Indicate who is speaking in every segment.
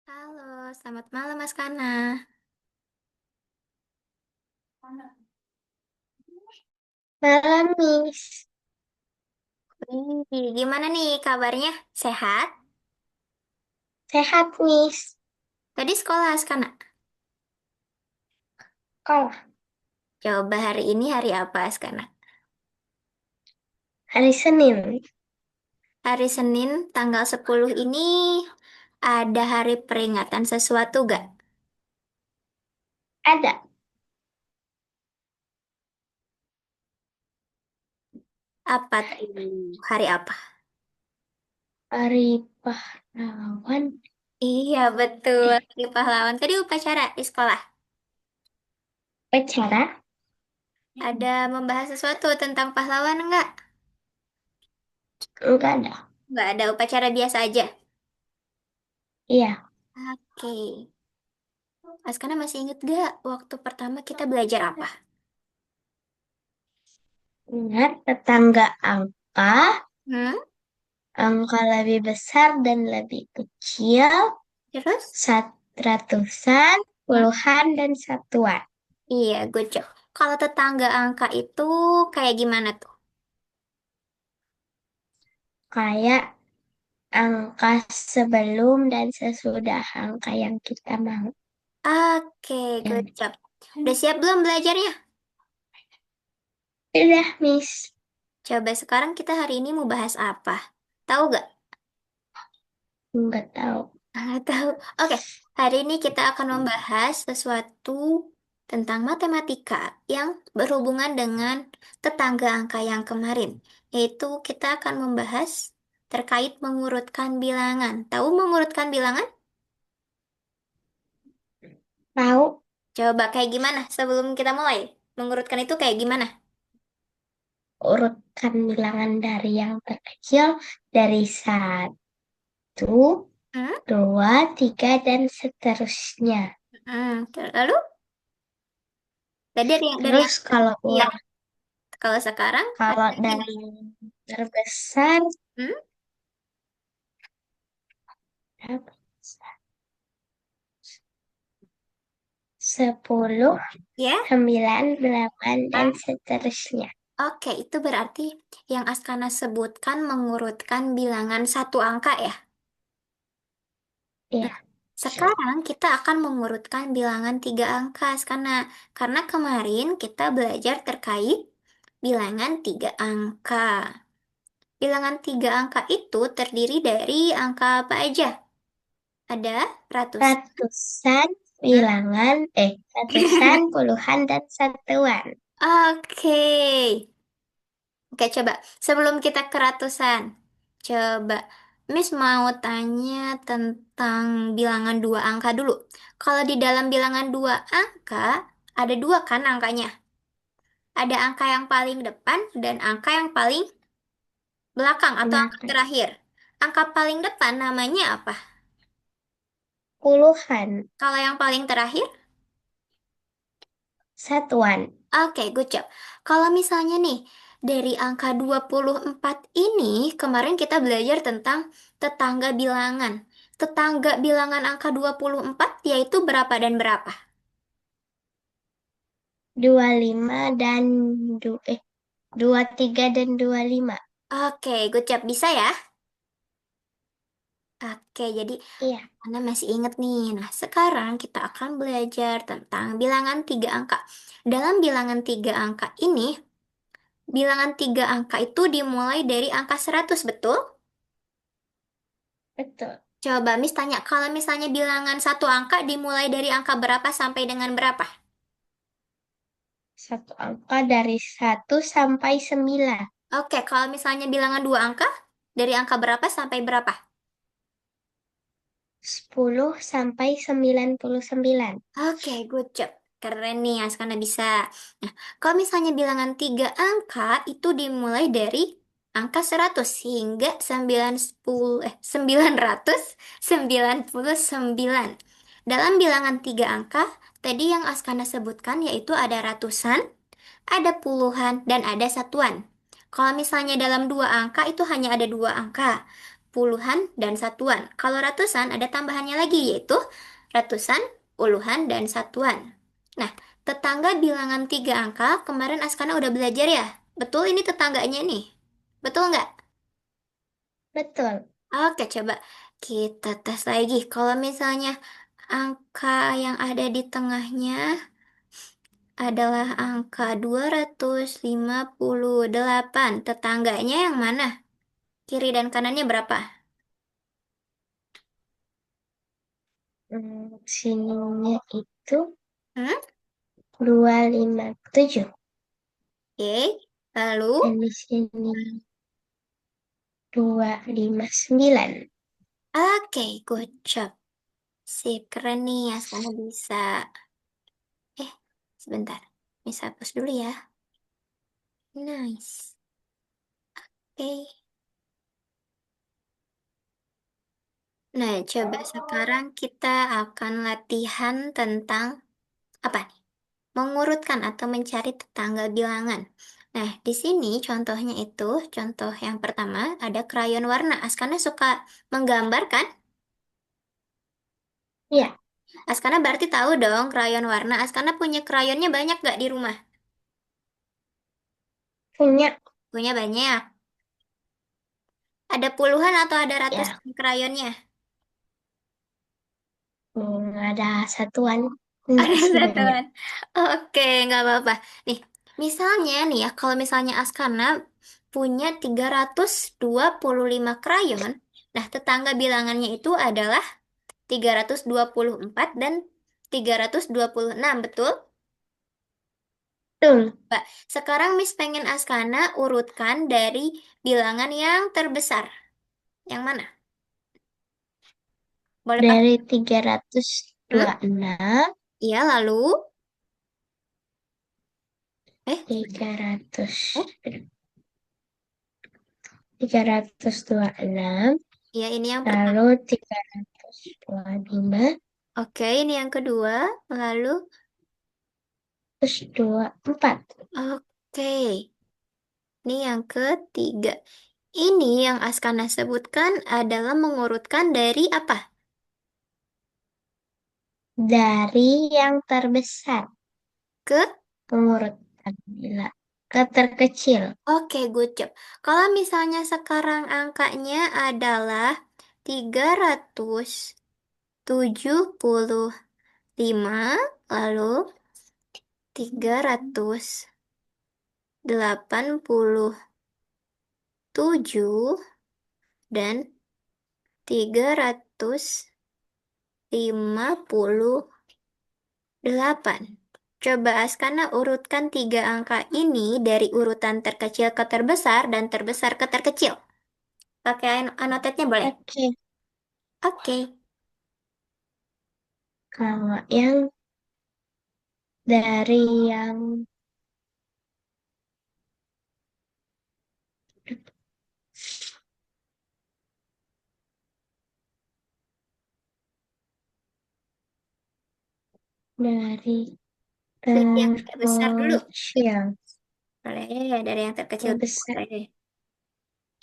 Speaker 1: Halo, selamat malam Mas Kana.
Speaker 2: Malam, Miss.
Speaker 1: Gimana nih kabarnya? Sehat?
Speaker 2: Sehat, Miss.
Speaker 1: Tadi sekolah Mas Kana.
Speaker 2: Kalau
Speaker 1: Coba hari ini hari apa Mas Kana?
Speaker 2: hari Senin
Speaker 1: Hari Senin tanggal 10 ini ada hari peringatan sesuatu gak?
Speaker 2: ada
Speaker 1: Apa tuh? Hari apa?
Speaker 2: hari pahlawan.
Speaker 1: Iya betul,
Speaker 2: Eh,
Speaker 1: hari pahlawan. Tadi upacara di sekolah.
Speaker 2: Acara?
Speaker 1: Ada membahas sesuatu tentang pahlawan enggak?
Speaker 2: Enggak ada.
Speaker 1: Enggak ada upacara biasa aja.
Speaker 2: Iya,
Speaker 1: Oke. Mas Kana masih inget gak waktu pertama kita belajar apa?
Speaker 2: ingat tetangga angka,
Speaker 1: Hmm?
Speaker 2: angka lebih besar dan lebih kecil,
Speaker 1: Terus?
Speaker 2: ratusan,
Speaker 1: Hmm?
Speaker 2: puluhan, dan satuan.
Speaker 1: Iya, good job. Kalau tetangga angka itu kayak gimana tuh?
Speaker 2: Kayak angka sebelum dan sesudah angka yang kita mau.
Speaker 1: Oke, good
Speaker 2: Dan
Speaker 1: job. Udah siap belum belajarnya?
Speaker 2: udah, Miss.
Speaker 1: Coba sekarang kita hari ini mau bahas apa? Tahu gak?
Speaker 2: Enggak tahu.
Speaker 1: Tahu. Oke, hari ini kita akan membahas sesuatu tentang matematika yang berhubungan dengan tetangga angka yang kemarin. Yaitu kita akan membahas terkait mengurutkan bilangan. Tahu mengurutkan bilangan?
Speaker 2: Tahu
Speaker 1: Coba kayak gimana sebelum kita mulai? Mengurutkan itu kayak gimana?
Speaker 2: urutkan bilangan dari yang terkecil dari satu,
Speaker 1: Hmm?
Speaker 2: dua, tiga, dan seterusnya.
Speaker 1: Lalu dari
Speaker 2: Terus
Speaker 1: yang
Speaker 2: kalau
Speaker 1: ya, kalau sekarang
Speaker 2: kalau
Speaker 1: ada lagi.
Speaker 2: dari yang terbesar
Speaker 1: Hmm?
Speaker 2: berapa? 10,
Speaker 1: Ya,
Speaker 2: 9, 8, dan
Speaker 1: ah,
Speaker 2: seterusnya.
Speaker 1: oke, itu berarti yang Askana sebutkan mengurutkan bilangan satu angka ya.
Speaker 2: Ya,
Speaker 1: Nah,
Speaker 2: betul.
Speaker 1: sekarang kita akan mengurutkan bilangan tiga angka, karena kemarin kita belajar terkait bilangan tiga angka. Bilangan tiga angka itu terdiri dari angka apa aja? Ada ratus.
Speaker 2: Ratusan,
Speaker 1: Hmm?
Speaker 2: ratusan, puluhan, dan satuan.
Speaker 1: Oke. Oke, coba. Sebelum kita ke ratusan, coba. Miss mau tanya tentang bilangan dua angka dulu. Kalau di dalam bilangan dua angka, ada dua kan angkanya. Ada angka yang paling depan dan angka yang paling belakang atau angka
Speaker 2: Belakang.
Speaker 1: terakhir. Angka paling depan namanya apa?
Speaker 2: Puluhan,
Speaker 1: Kalau yang paling terakhir?
Speaker 2: satuan.
Speaker 1: Oke, good job. Kalau misalnya nih, dari angka 24 ini, kemarin kita belajar tentang tetangga bilangan. Tetangga bilangan angka 24 yaitu berapa dan berapa?
Speaker 2: 25 dan 23 dan 25.
Speaker 1: Oke, good job. Bisa ya? Oke, jadi
Speaker 2: Iya,
Speaker 1: Anda masih ingat nih. Nah, sekarang kita akan belajar tentang bilangan tiga angka. Dalam bilangan tiga angka ini, bilangan tiga angka itu dimulai dari angka 100, betul?
Speaker 2: betul.
Speaker 1: Coba Miss tanya, kalau misalnya bilangan satu angka dimulai dari angka berapa sampai dengan berapa?
Speaker 2: Satu angka dari 1 sampai 9.
Speaker 1: Oke, kalau misalnya bilangan dua angka, dari angka berapa sampai berapa?
Speaker 2: 10 sampai 99.
Speaker 1: Oke, good job. Keren nih, Askana bisa. Nah, kalau misalnya bilangan tiga angka, itu dimulai dari angka 100 hingga 999. Dalam bilangan tiga angka, tadi yang Askana sebutkan yaitu ada ratusan, ada puluhan, dan ada satuan. Kalau misalnya dalam dua angka itu hanya ada dua angka. puluhan, dan satuan. Kalau ratusan ada tambahannya lagi yaitu ratusan, puluhan, dan satuan. Nah, tetangga bilangan tiga angka, kemarin Askana udah belajar ya? Betul ini tetangganya nih. Betul nggak?
Speaker 2: Betul.
Speaker 1: Oke, coba kita tes lagi. Kalau misalnya angka yang ada di tengahnya adalah angka 258. Tetangganya yang mana? Kiri dan kanannya berapa?
Speaker 2: Sininya itu
Speaker 1: Hmm?
Speaker 2: 257.
Speaker 1: Oke. Lalu,
Speaker 2: Dan di sini 259.
Speaker 1: oke, good job. Sip, keren nih, Askana bisa. Eh, sebentar. Bisa hapus dulu ya. Nice. Oke. Nah, coba sekarang kita akan latihan tentang apa nih? Mengurutkan atau mencari tetangga bilangan. Nah, di sini contohnya itu, contoh yang pertama ada krayon warna. Askana suka menggambar kan?
Speaker 2: Ya,
Speaker 1: Askana berarti tahu dong krayon warna. Askana punya krayonnya banyak gak di rumah?
Speaker 2: punya.
Speaker 1: Punya banyak. Ada puluhan atau ada
Speaker 2: Ya,
Speaker 1: ratusan krayonnya?
Speaker 2: ada satuan. Enggak
Speaker 1: Ada
Speaker 2: sih banyak.
Speaker 1: satuan. Oke, nggak apa-apa. Nih, misalnya nih ya, kalau misalnya Askana punya 325 krayon, nah tetangga bilangannya itu adalah 324 dan 326, betul?
Speaker 2: Betul.
Speaker 1: Mbak, sekarang Miss pengen Askana urutkan dari bilangan yang terbesar. Yang mana? Boleh pakai?
Speaker 2: Dari tiga ratus
Speaker 1: Hmm?
Speaker 2: dua puluh enam,
Speaker 1: Iya, lalu? Sebentar.
Speaker 2: 300,
Speaker 1: Eh,
Speaker 2: 326,
Speaker 1: iya ini yang pertama.
Speaker 2: lalu 325,
Speaker 1: Oke, ini yang kedua. Lalu,
Speaker 2: terus 24.
Speaker 1: oke. Ini yang ketiga. Ini yang Askana sebutkan adalah mengurutkan dari apa?
Speaker 2: Dari yang terbesar,
Speaker 1: Ke?
Speaker 2: pengurutan bila ke terkecil.
Speaker 1: Oke, good job. Kalau misalnya sekarang angkanya adalah 375, lalu 387 dan 358. Coba Askana urutkan tiga angka ini dari urutan terkecil ke terbesar dan terbesar ke terkecil. Pakai anotetnya boleh?
Speaker 2: Oke,
Speaker 1: Oke.
Speaker 2: kalau yang dari yang dari
Speaker 1: Dari yang terbesar dulu.
Speaker 2: terkecil,
Speaker 1: Boleh, dari yang terkecil dulu.
Speaker 2: terbesar,
Speaker 1: Boleh.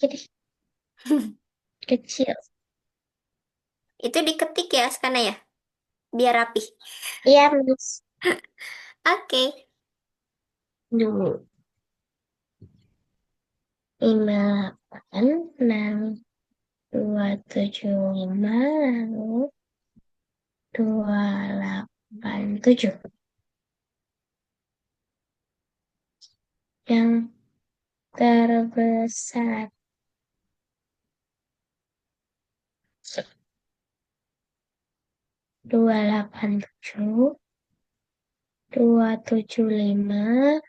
Speaker 2: jadi kecil.
Speaker 1: Itu diketik ya, Askana ya? Biar rapi.
Speaker 2: Iya, Mas.
Speaker 1: Oke.
Speaker 2: Dulu 58, 6, 275, lalu 287. Yang terbesar 287, 275,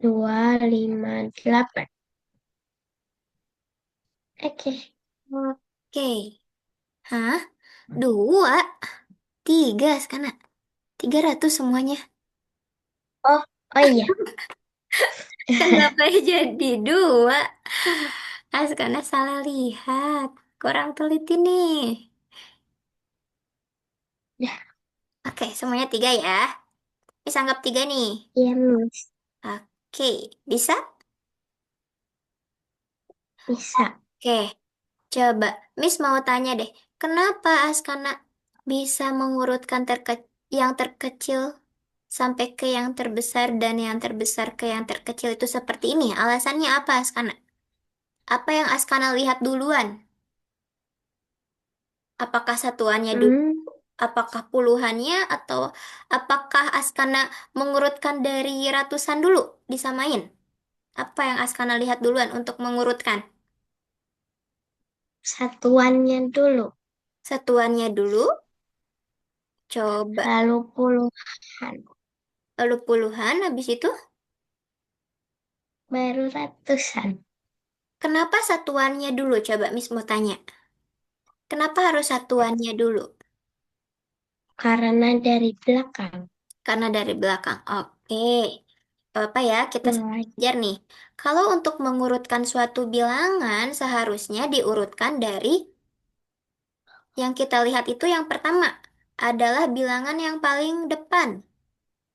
Speaker 2: 258. Oke.
Speaker 1: Oke. Hah? Dua? Tiga, Askana. 300 semuanya.
Speaker 2: Oh, oh iya.
Speaker 1: Kenapa jadi dua? Askana salah lihat. Kurang teliti nih.
Speaker 2: Dah,
Speaker 1: Oke, semuanya tiga ya. Bisa anggap tiga nih.
Speaker 2: iya, Mas.
Speaker 1: Oke, bisa?
Speaker 2: Bisa.
Speaker 1: Oke, coba Miss mau tanya deh, kenapa Askana bisa mengurutkan yang terkecil sampai ke yang terbesar dan yang terbesar ke yang terkecil itu seperti ini? Alasannya apa, Askana? Apa yang Askana lihat duluan? Apakah satuannya dulu?
Speaker 2: Hmm,
Speaker 1: Apakah puluhannya atau apakah Askana mengurutkan dari ratusan dulu disamain? Apa yang Askana lihat duluan untuk mengurutkan?
Speaker 2: satuannya dulu.
Speaker 1: Satuannya dulu, coba.
Speaker 2: Lalu puluhan.
Speaker 1: Lalu puluhan, habis itu
Speaker 2: Baru ratusan.
Speaker 1: kenapa satuannya dulu? Coba Miss mau tanya. Kenapa harus satuannya dulu?
Speaker 2: Karena dari belakang.
Speaker 1: Karena dari belakang. Oke. Apa ya? Kita
Speaker 2: Mulai.
Speaker 1: belajar nih. Kalau untuk mengurutkan suatu bilangan, seharusnya diurutkan dari yang kita lihat itu yang pertama adalah bilangan yang paling depan.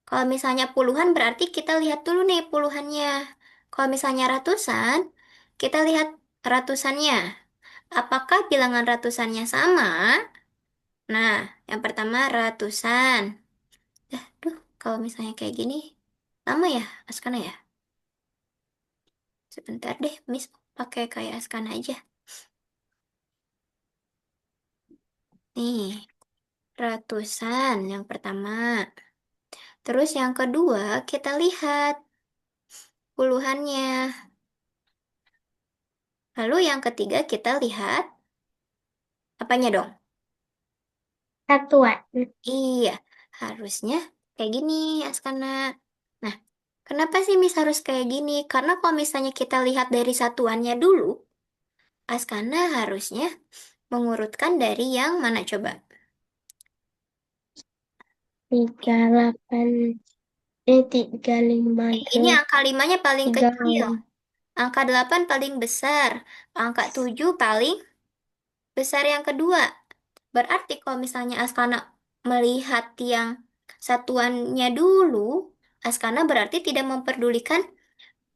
Speaker 1: Kalau misalnya puluhan berarti kita lihat dulu nih puluhannya. Kalau misalnya ratusan, kita lihat ratusannya. Apakah bilangan ratusannya sama? Nah, yang pertama ratusan. Duh, kalau misalnya kayak gini, lama ya, Askana ya? Sebentar deh, Miss pakai kayak Askana aja. Nih, ratusan yang pertama. Terus yang kedua, kita lihat puluhannya. Lalu yang ketiga, kita lihat apanya dong?
Speaker 2: Satuan.
Speaker 1: Iya, harusnya kayak gini, Askana. Nah, kenapa sih Miss harus kayak gini? Karena kalau misalnya kita lihat dari satuannya dulu, Askana harusnya mengurutkan dari yang mana coba?
Speaker 2: 38. 3, 5,
Speaker 1: Ini angka 5-nya paling
Speaker 2: 3.
Speaker 1: kecil, angka 8 paling besar, angka 7 paling besar yang kedua. Berarti kalau misalnya Askana melihat yang satuannya dulu, Askana berarti tidak memperdulikan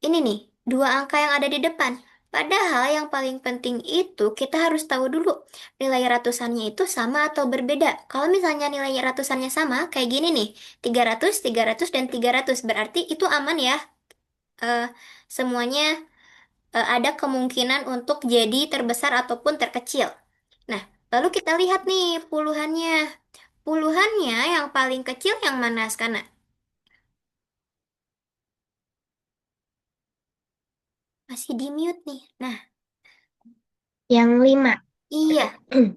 Speaker 1: ini nih, dua angka yang ada di depan. Padahal yang paling penting itu kita harus tahu dulu nilai ratusannya itu sama atau berbeda. Kalau misalnya nilai ratusannya sama, kayak gini nih, 300, 300, dan 300. Berarti itu aman ya. Eh, semuanya ada kemungkinan untuk jadi terbesar ataupun terkecil. Nah, lalu kita lihat nih puluhannya. Puluhannya yang paling kecil yang mana, Skana? Masih di mute nih. Nah,
Speaker 2: Yang 5.
Speaker 1: iya,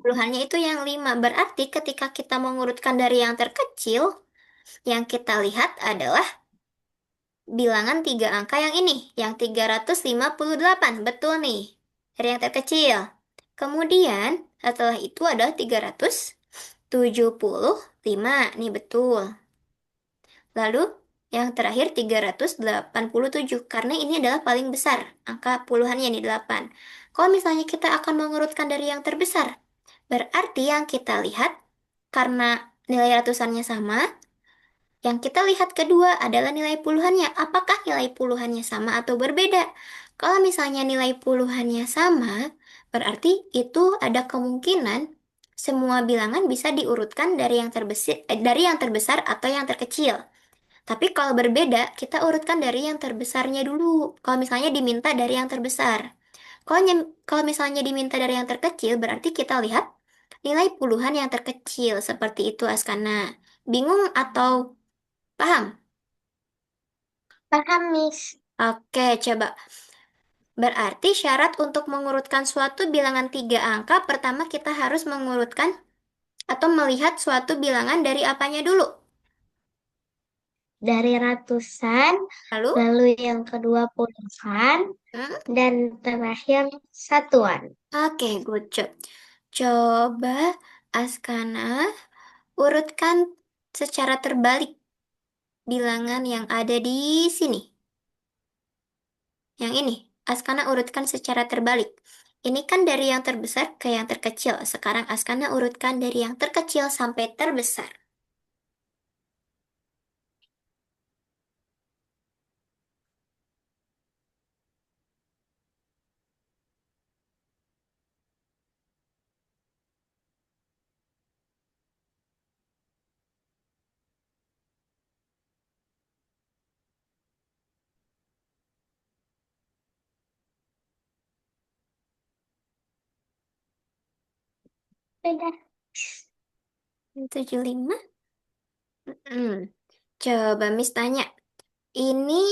Speaker 1: puluhannya itu yang 5. Berarti ketika kita mengurutkan dari yang terkecil, yang kita lihat adalah bilangan tiga angka yang ini, yang 358. Betul nih, dari yang terkecil. Kemudian, setelah itu adalah 375. Nih betul. Lalu, yang terakhir 387, karena ini adalah paling besar. Angka puluhannya nih 8. Kalau misalnya kita akan mengurutkan dari yang terbesar, berarti yang kita lihat, karena nilai ratusannya sama, yang kita lihat kedua adalah nilai puluhannya. Apakah nilai puluhannya sama atau berbeda? Kalau misalnya nilai puluhannya sama, berarti itu ada kemungkinan semua bilangan bisa diurutkan dari yang terbesar atau yang terkecil. Tapi kalau berbeda, kita urutkan dari yang terbesarnya dulu. Kalau misalnya diminta dari yang terbesar. Kalau misalnya diminta dari yang terkecil, berarti kita lihat nilai puluhan yang terkecil. Seperti itu, Askana. Bingung atau paham?
Speaker 2: Paham, Miss.
Speaker 1: Oke, coba. Berarti syarat untuk mengurutkan suatu bilangan tiga angka, pertama kita harus mengurutkan atau melihat suatu bilangan dari apanya dulu.
Speaker 2: Dari ratusan,
Speaker 1: Lalu,
Speaker 2: lalu yang kedua puluhan,
Speaker 1: hmm,
Speaker 2: dan terakhir satuan.
Speaker 1: oke, good job. Coba, Askana, urutkan secara terbalik bilangan yang ada di sini. Yang ini, Askana urutkan secara terbalik. Ini kan dari yang terbesar ke yang terkecil. Sekarang Askana urutkan dari yang terkecil sampai terbesar.
Speaker 2: Sudah.
Speaker 1: 75? Hmm. Coba Miss tanya. Ini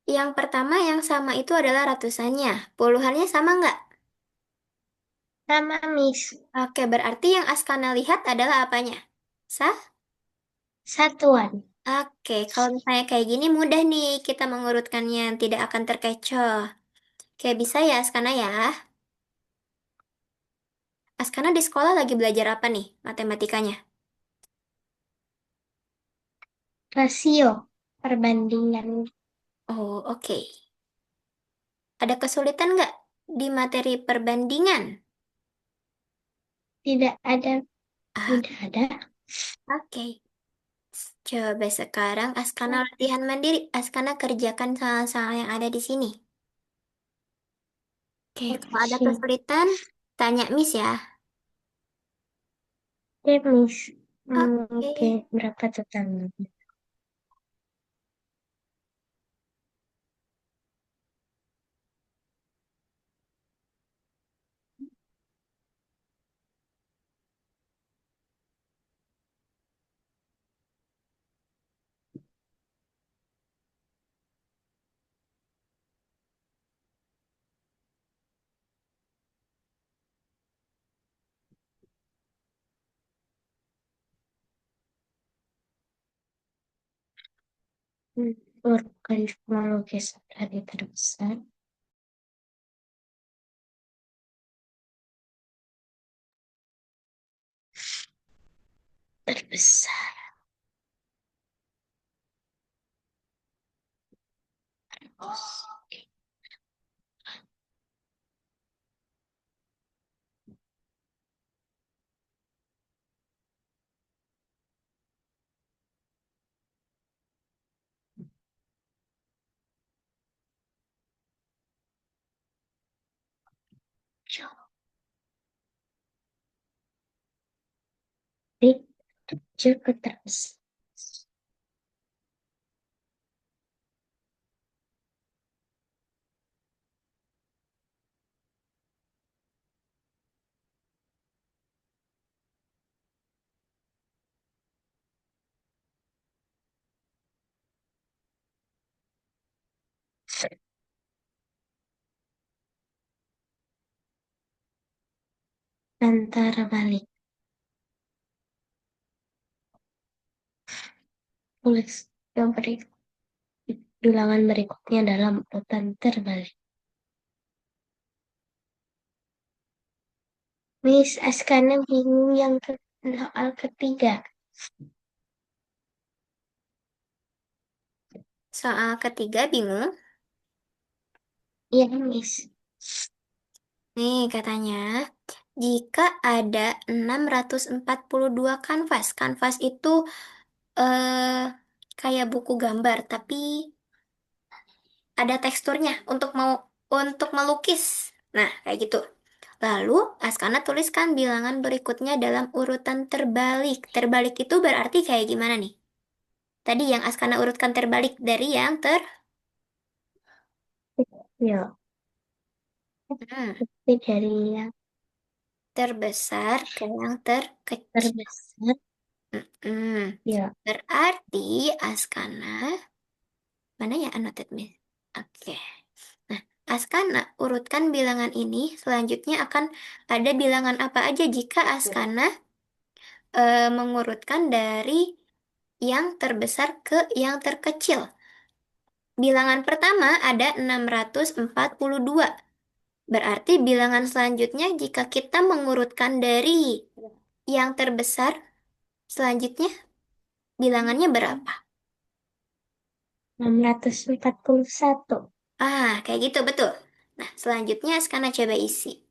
Speaker 1: yang pertama yang sama itu adalah ratusannya. Puluhannya sama nggak?
Speaker 2: Sama, Miss.
Speaker 1: Oke, berarti yang Askana lihat adalah apanya? Sah?
Speaker 2: Satuan.
Speaker 1: Oke, kalau misalnya kayak gini mudah nih kita mengurutkannya, tidak akan terkecoh. Oke, bisa ya Askana ya? Askana di sekolah lagi belajar apa nih matematikanya?
Speaker 2: Rasio. Perbandingan.
Speaker 1: Oh, oke. Ada kesulitan nggak di materi perbandingan?
Speaker 2: Tidak ada.
Speaker 1: Ah,
Speaker 2: Tidak ada.
Speaker 1: oke. Coba sekarang Askana latihan mandiri. Askana kerjakan soal-soal yang ada di sini. Oke, kalau ada
Speaker 2: Oke,
Speaker 1: kesulitan, tanya Miss ya.
Speaker 2: Miss.
Speaker 1: Oke.
Speaker 2: Oke, berapa totalnya? Bukan cuma lukisan dari terbesar. Terbesar. Dari kecil ke terbesar. Antara balik. Tulis yang bilangan berikutnya dalam urutan terbalik. Miss Askana bingung yang soal ketiga.
Speaker 1: Soal ketiga bingung.
Speaker 2: Iya, Miss.
Speaker 1: Nih katanya, jika ada 642 kanvas. Kanvas itu kayak buku gambar, tapi ada teksturnya untuk melukis. Nah, kayak gitu. Lalu, Askana tuliskan bilangan berikutnya dalam urutan terbalik. Terbalik itu berarti kayak gimana nih? Tadi yang Askana urutkan terbalik dari yang
Speaker 2: Ya,
Speaker 1: hmm,
Speaker 2: tapi dari yang
Speaker 1: terbesar ke yang terkecil.
Speaker 2: terbesar,
Speaker 1: Hmm,
Speaker 2: ya,
Speaker 1: berarti Askana, mana ya annotate miss? Oke. Nah, Askana urutkan bilangan ini. Selanjutnya akan ada bilangan apa aja jika Askana mengurutkan dari yang terbesar ke yang terkecil. Bilangan pertama ada 642. Berarti bilangan selanjutnya jika kita mengurutkan dari yang terbesar, selanjutnya bilangannya berapa?
Speaker 2: 641.
Speaker 1: Ah, kayak gitu betul. Nah, selanjutnya sekarang coba isi.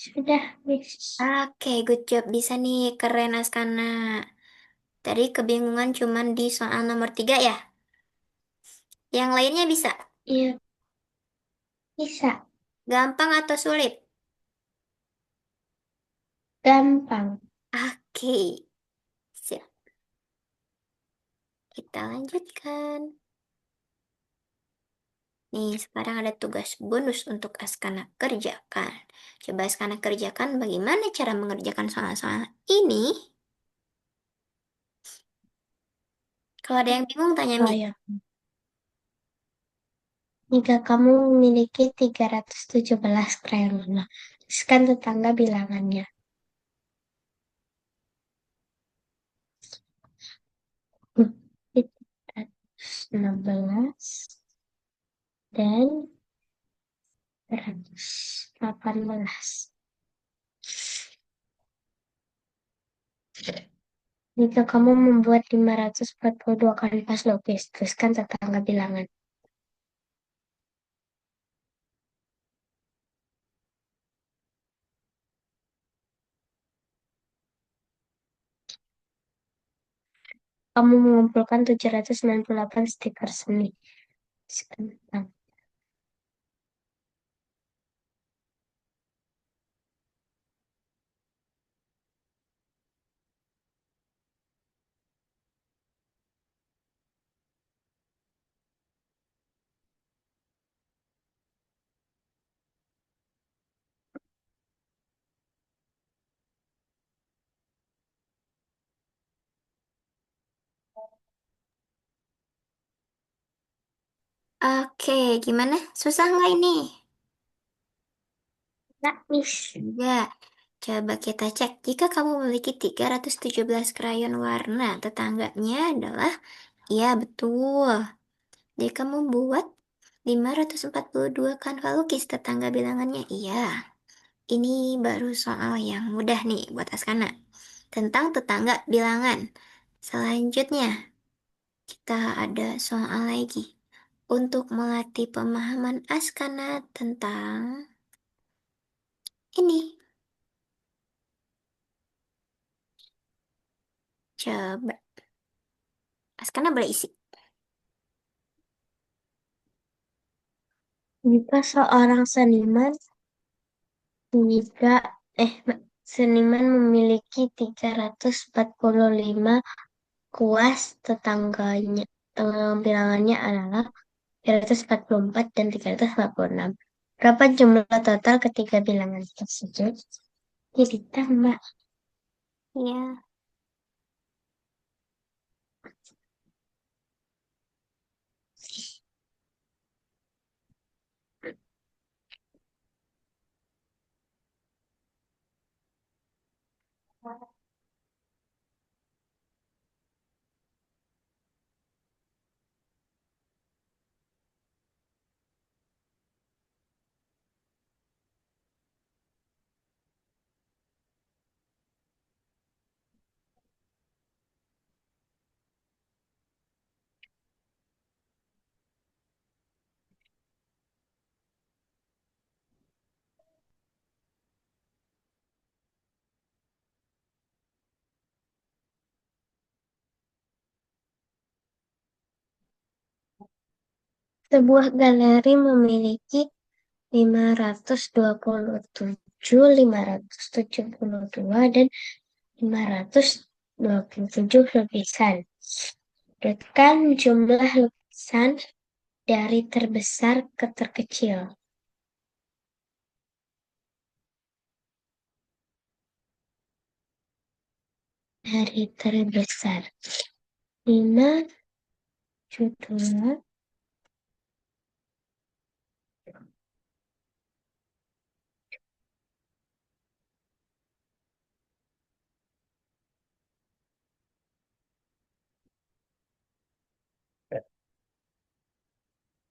Speaker 2: Sudah, Miss.
Speaker 1: Oke, good job. Bisa nih, keren Askana. Tadi kebingungan cuman di soal nomor 3 ya? Yang lainnya bisa?
Speaker 2: Iya, bisa.
Speaker 1: Gampang atau sulit?
Speaker 2: Gampang.
Speaker 1: Oke, siap. kita lanjutkan. Nih, sekarang ada tugas bonus untuk Askana kerjakan. Coba Askana kerjakan bagaimana cara mengerjakan soal-soal ini. Kalau ada yang bingung, tanya
Speaker 2: Oh
Speaker 1: Mi.
Speaker 2: ya, jika kamu memiliki 317 krayon warna, tuliskan tetangga bilangannya. 316 dan 118. Jika kamu membuat 542 kanvas lukis, tuliskan tetangga bilangan. Kamu mengumpulkan 798 stiker seni. Tuliskan tetangga.
Speaker 1: Oke, gimana? Susah nggak ini?
Speaker 2: Nah, Miss.
Speaker 1: Enggak. Coba kita cek. Jika kamu memiliki 317 krayon warna, tetangganya adalah, ya betul. Jika kamu membuat 542 kanvas lukis, tetangga bilangannya, iya. Ini baru soal yang mudah nih buat Askana. Tentang tetangga bilangan. Selanjutnya, kita ada soal lagi. Untuk melatih pemahaman Askana tentang ini. Coba, Askana boleh isi.
Speaker 2: Jika seorang jika seniman memiliki 345 kuas, tetangganya bilangannya adalah 344 dan 346. Berapa jumlah total ketiga bilangan tersebut? Jadi tambah.
Speaker 1: Ya.
Speaker 2: Sebuah galeri memiliki 527, 572, dan 527 lukisan. Berikan jumlah lukisan dari terbesar ke terkecil. Dari terbesar. 5 judul.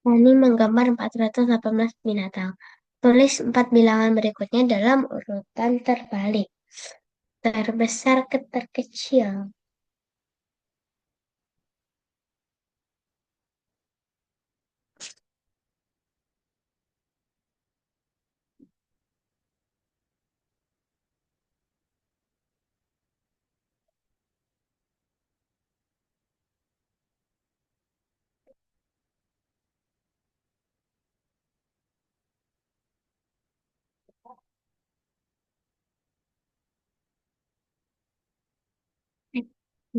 Speaker 2: Tani menggambar 418 binatang. Tulis 4 bilangan berikutnya dalam urutan terbalik. Terbesar ke terkecil.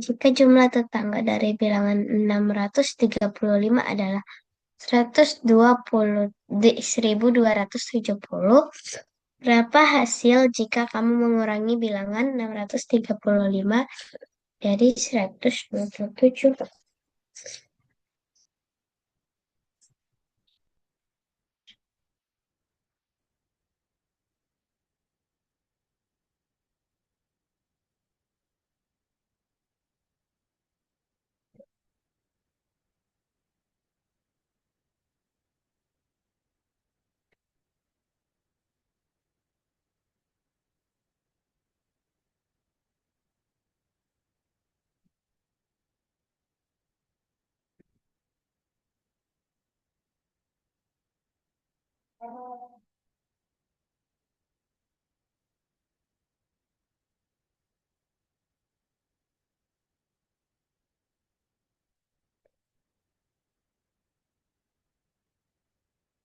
Speaker 2: Jika jumlah tetangga dari bilangan 635 adalah 120 1270, berapa hasil jika kamu mengurangi bilangan 635 dari 127?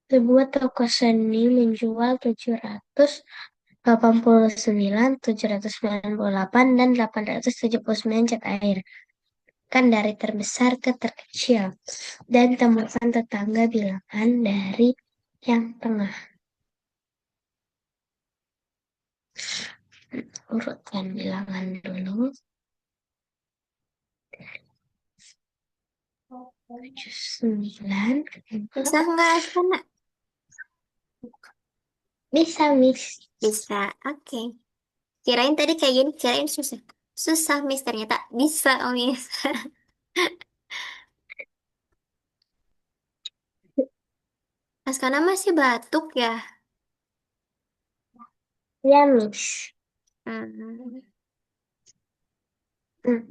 Speaker 2: Sebuah toko seni menjual 789, 798, dan 879 cat air. Kan dari terbesar ke terkecil. Dan temukan tetangga bilangan dari yang tengah. Urutkan bilangan dulu. 79.
Speaker 1: Bisa nggak, Askana?
Speaker 2: Bisa, Miss.
Speaker 1: Bisa, oke. Kirain tadi kayak gini, kirain susah. Susah, Miss. Ternyata bisa, oh, Miss. Askana masih batuk ya?
Speaker 2: Ya, Miss.
Speaker 1: Hmm.
Speaker 2: Hmm.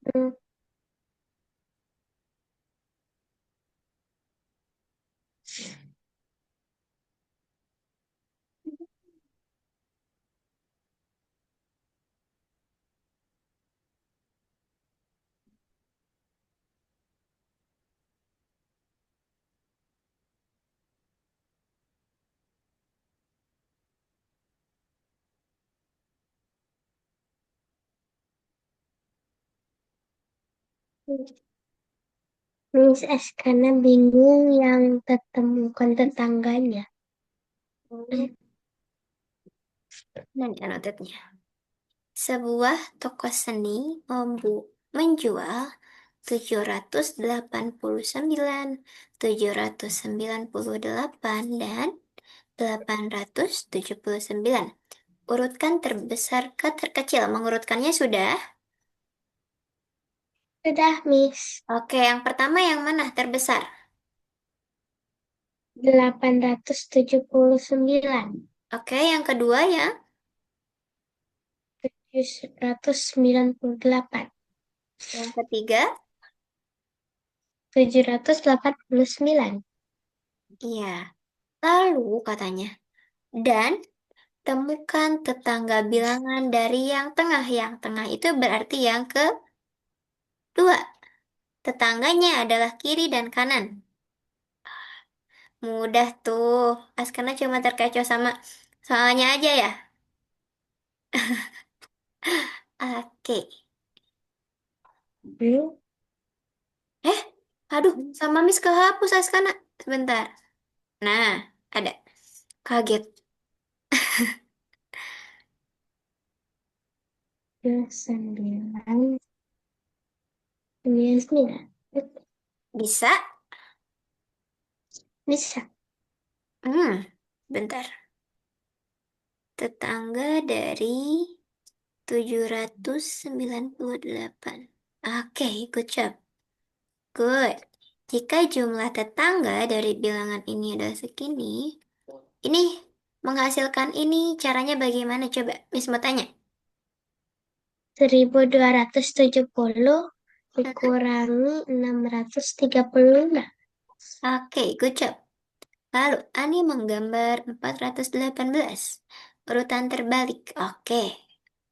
Speaker 2: Hmm. Miss Askana bingung yang ketemukan tetangganya.
Speaker 1: Nah, nih anotnya. Sebuah toko seni menjual 789, 798, dan 879. Urutkan terbesar ke terkecil. Mengurutkannya sudah?
Speaker 2: Sudah, Miss.
Speaker 1: Oke, yang pertama yang mana terbesar?
Speaker 2: 879.
Speaker 1: Oke, yang kedua ya.
Speaker 2: 798.
Speaker 1: Yang ketiga?
Speaker 2: 789.
Speaker 1: Iya. Lalu katanya. Dan temukan tetangga bilangan dari yang tengah. Yang tengah itu berarti yang kedua. Tetangganya adalah kiri dan kanan. Mudah tuh. Askana cuma terkecoh sama soalnya aja ya. Oke.
Speaker 2: Hmm.
Speaker 1: Eh, aduh, sama Miss kehapus Askana. Sebentar. Nah, ada. Kaget.
Speaker 2: 9, 99.
Speaker 1: Bisa?
Speaker 2: Bisa.
Speaker 1: Bentar. Tetangga dari 798. Oke, good job. Good. Jika jumlah tetangga dari bilangan ini adalah segini, ini menghasilkan ini caranya bagaimana? Coba, Miss mau tanya.
Speaker 2: 1270
Speaker 1: Mhm.
Speaker 2: dikurangi 635.
Speaker 1: Oke, good job. Lalu, Ani menggambar 418. Urutan terbalik. Oke,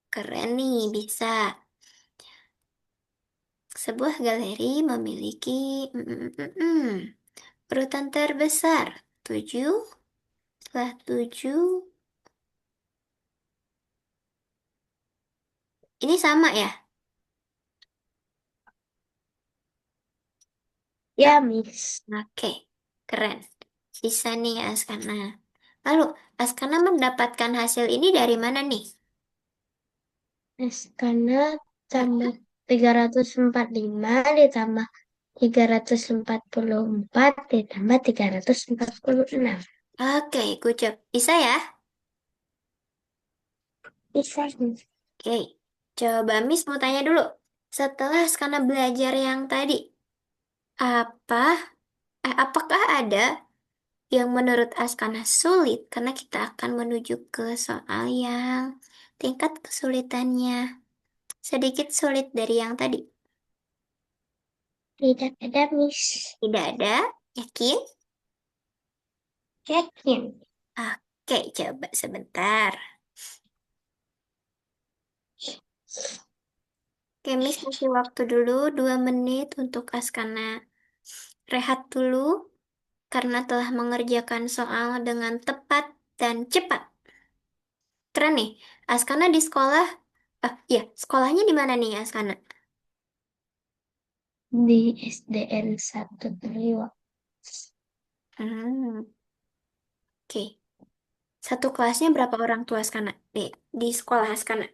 Speaker 1: keren nih, bisa. Sebuah galeri memiliki urutan terbesar. 7, setelah 7. Ini sama ya?
Speaker 2: Ya, Miss.
Speaker 1: Oke, keren. Bisa nih Askana. Lalu, Askana mendapatkan hasil ini dari mana nih?
Speaker 2: Miss, karena tambah 345 ditambah 344 ditambah 346.
Speaker 1: Oke, good job. Bisa ya?
Speaker 2: Bisa, Miss.
Speaker 1: Oke, coba Miss mau tanya dulu. Setelah Askana belajar yang tadi, apa, apakah ada yang menurut Askana sulit? Karena kita akan menuju ke soal yang tingkat kesulitannya sedikit sulit dari yang tadi.
Speaker 2: Tidak ada, Miss.
Speaker 1: Tidak ada, yakin?
Speaker 2: Yakin.
Speaker 1: Oke, coba sebentar. Oke, Miss kasih waktu dulu 2 menit untuk Askana rehat dulu karena telah mengerjakan soal dengan tepat dan cepat. Keren nih, Askana di sekolah. Ah, iya, sekolahnya di mana nih Askana?
Speaker 2: Di SDN 1 Priwa.
Speaker 1: Hmm, oke. Satu kelasnya berapa orang tuh Askana? Di sekolah Askana.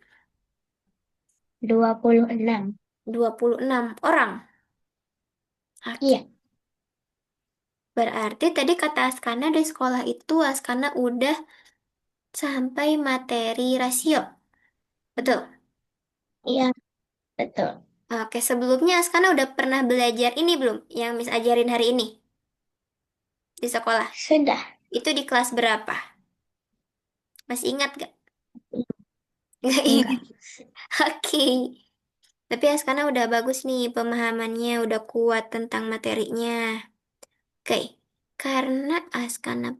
Speaker 2: 26.
Speaker 1: 26 orang. Oke.
Speaker 2: Iya,
Speaker 1: Berarti tadi kata Askana di sekolah itu Askana udah sampai materi rasio. Betul.
Speaker 2: iya, betul.
Speaker 1: Oke, sebelumnya Askana udah pernah belajar ini belum? Yang Miss ajarin hari ini di sekolah.
Speaker 2: Sudah.
Speaker 1: Itu di kelas berapa? Masih ingat gak? Nggak ingat.
Speaker 2: Enggak.
Speaker 1: Oke. Tapi Askana udah bagus nih pemahamannya, udah kuat tentang materinya. Oke. Karena Askana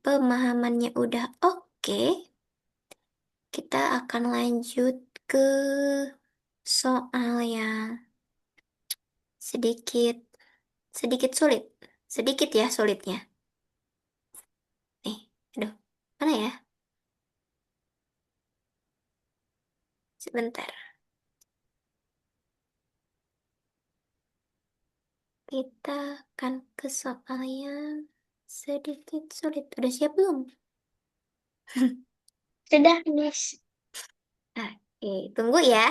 Speaker 1: pemahamannya udah oke, kita akan lanjut ke soal yang sedikit sedikit sulit. Sedikit ya sulitnya. Nih, aduh. Mana ya? Sebentar. Kita akan ke soal yang sedikit sulit. Udah siap belum?
Speaker 2: Sudah, Miss.
Speaker 1: Oke, tunggu ya.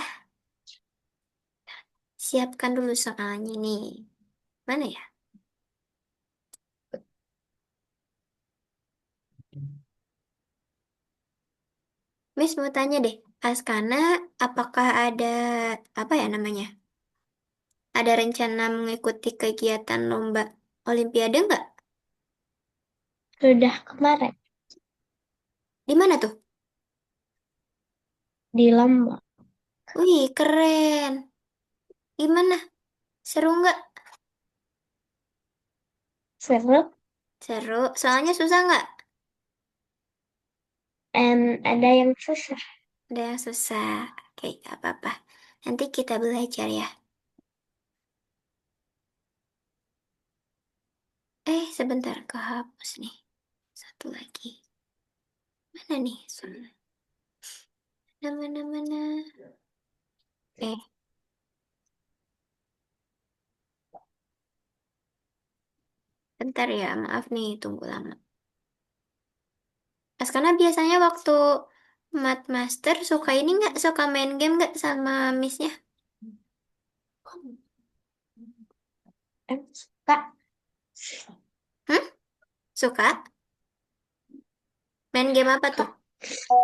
Speaker 1: Siapkan dulu soalnya nih. Mana ya? Miss mau tanya deh, Askana, apakah ada apa ya namanya? Ada rencana mengikuti kegiatan lomba Olimpiade nggak?
Speaker 2: Sudah kemarin.
Speaker 1: Di mana tuh?
Speaker 2: Di Lombok.
Speaker 1: Wih, keren. Gimana? Seru nggak?
Speaker 2: Seru.
Speaker 1: Seru. Soalnya susah nggak?
Speaker 2: Dan ada yang susah.
Speaker 1: Ada yang susah. Oke, nggak apa-apa. Nanti kita belajar ya. Sebentar, kehapus nih. Satu lagi. Mana nih? Soalnya? Mana-mana. Eh, bentar ya. Maaf nih, tunggu lama. Karena biasanya waktu Mat Master suka ini nggak? Suka main game nggak sama Missnya?
Speaker 2: Suka.
Speaker 1: Hmm? Suka? Main game apa tuh?
Speaker 2: Suka.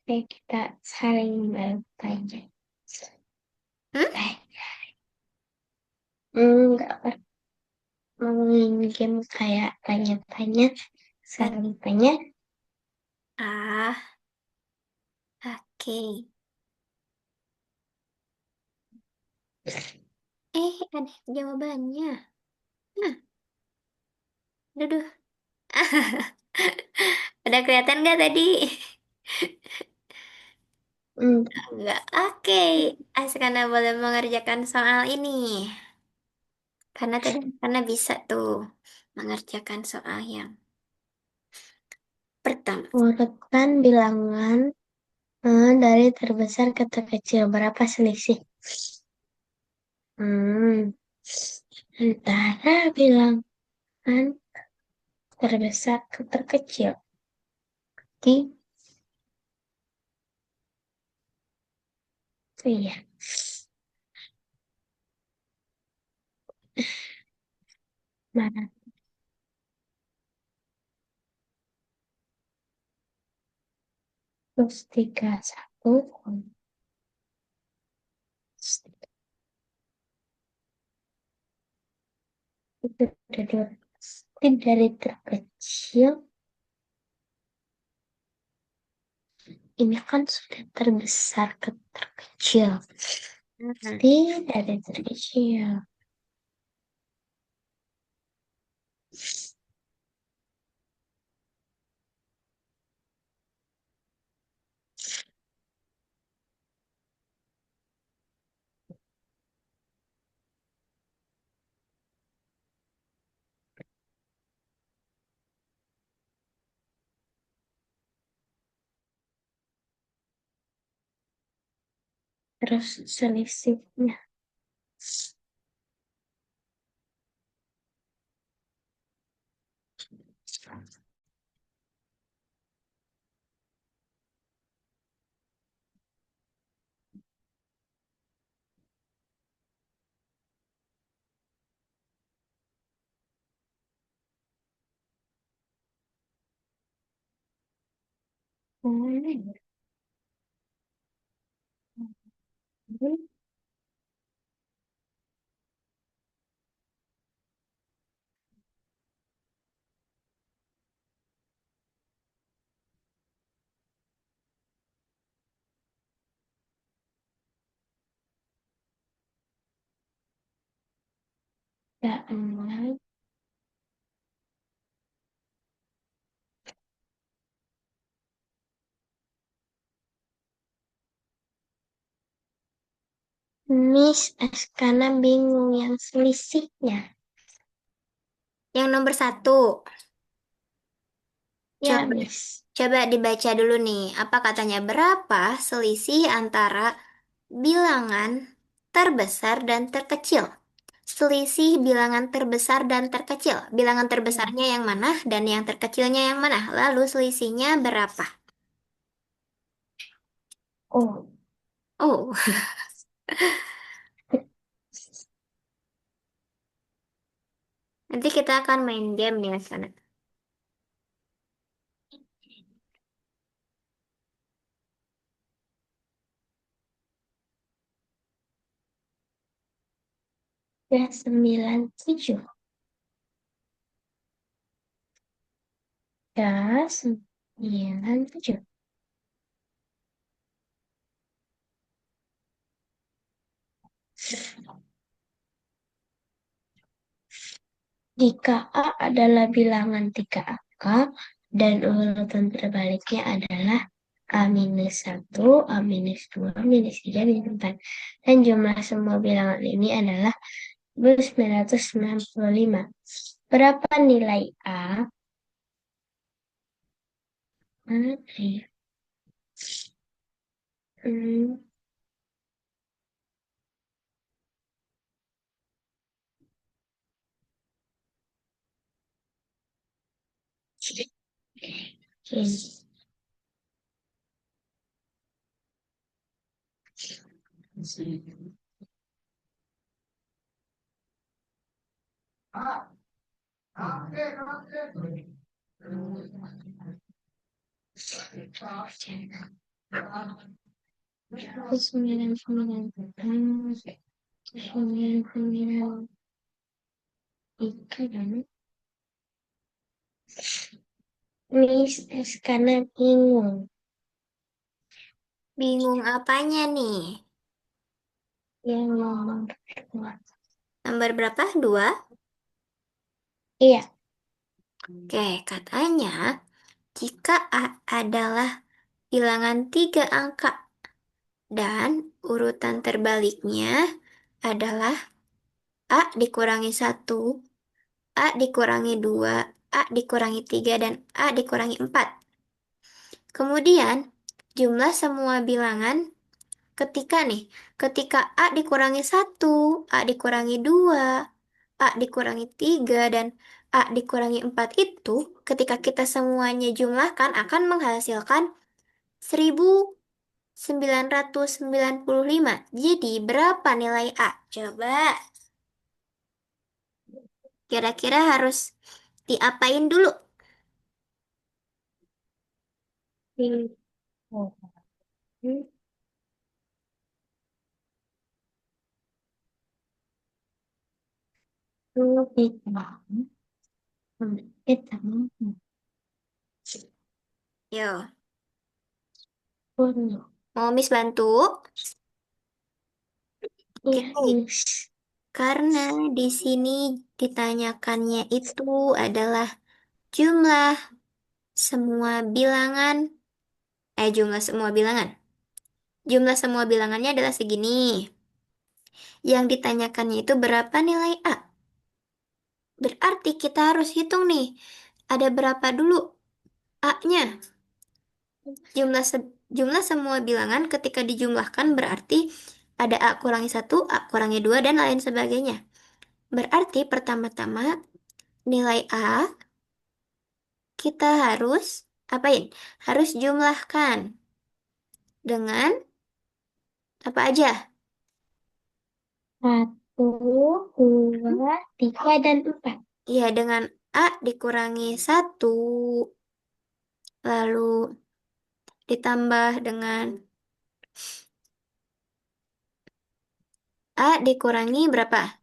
Speaker 2: Oke, kita saling bertanya.
Speaker 1: Hmm?
Speaker 2: Eh, enggak pernah main game kayak tanya-tanya,
Speaker 1: Main.
Speaker 2: saling tanya.
Speaker 1: Ah, oke. Ada jawabannya. Nah, duduk. Udah kelihatan nggak tadi? Enggak. Oke. Askana boleh mengerjakan soal ini. Karena bisa tuh mengerjakan soal yang pertama.
Speaker 2: Urutkan bilangan dari terbesar ke terkecil. Berapa selisih? Hmm. antara bilangan terbesar ke terkecil. Di, iya, mana? Terus 31, itu dari 12. Ini dari terkecil, ini kan sudah terbesar ke terkecil.
Speaker 1: Hmm.
Speaker 2: Pasti dari terkecil. Terus selisihnya. Hmm. Ya, Miss Askana bingung yang selisihnya.
Speaker 1: Yang nomor satu,
Speaker 2: Ya,
Speaker 1: coba
Speaker 2: Miss.
Speaker 1: coba dibaca dulu nih. Apa katanya? Berapa selisih antara bilangan terbesar dan terkecil? Selisih bilangan terbesar dan terkecil. Bilangan
Speaker 2: Ya.
Speaker 1: terbesarnya yang mana dan yang terkecilnya yang mana? Lalu selisihnya berapa?
Speaker 2: Oh,
Speaker 1: Oh, nanti kita akan main game nih, sana.
Speaker 2: ya 97. Ya, 97. Jika A adalah bilangan 3 angka dan urutan terbaliknya adalah A minus 1, A minus 2, minus 3, minus 4. Dan jumlah semua bilangan ini adalah 1995. Berapa nilai A? Mana ya? Hmm, oke. Sembilan sembilan sembilan sembilan tiga dan Miss karena bingung
Speaker 1: Bingung apanya nih?
Speaker 2: yang nomor dua.
Speaker 1: Nomor berapa? Dua?
Speaker 2: Iya,
Speaker 1: Oke, katanya jika A adalah bilangan tiga angka dan urutan terbaliknya adalah A dikurangi satu, A dikurangi dua, A dikurangi tiga, dan A dikurangi empat. Kemudian, jumlah semua bilangan ketika nih, ketika A dikurangi satu, A dikurangi 2, A dikurangi 3, dan A dikurangi 4 itu, ketika kita semuanya jumlahkan akan menghasilkan 1995. Jadi berapa nilai A? Coba kira-kira harus diapain dulu?
Speaker 2: Itu ditambah ditambah
Speaker 1: Yo,
Speaker 2: 10.
Speaker 1: mau Miss bantu?
Speaker 2: Iya,
Speaker 1: Oke,
Speaker 2: Miss.
Speaker 1: karena di sini ditanyakannya itu adalah jumlah semua bilangan, jumlah semua bilangan. Jumlah semua bilangannya adalah segini. Yang ditanyakannya itu berapa nilai A? Berarti kita harus hitung nih, ada berapa dulu A-nya? Jumlah semua bilangan ketika dijumlahkan berarti ada A kurangi satu, A kurangi 2, dan lain sebagainya. Berarti pertama-tama nilai A kita harus apain? Harus jumlahkan dengan apa aja?
Speaker 2: Satu, dua, tiga, dan 4.
Speaker 1: Ya, dengan A dikurangi satu, lalu ditambah dengan A dikurangi berapa?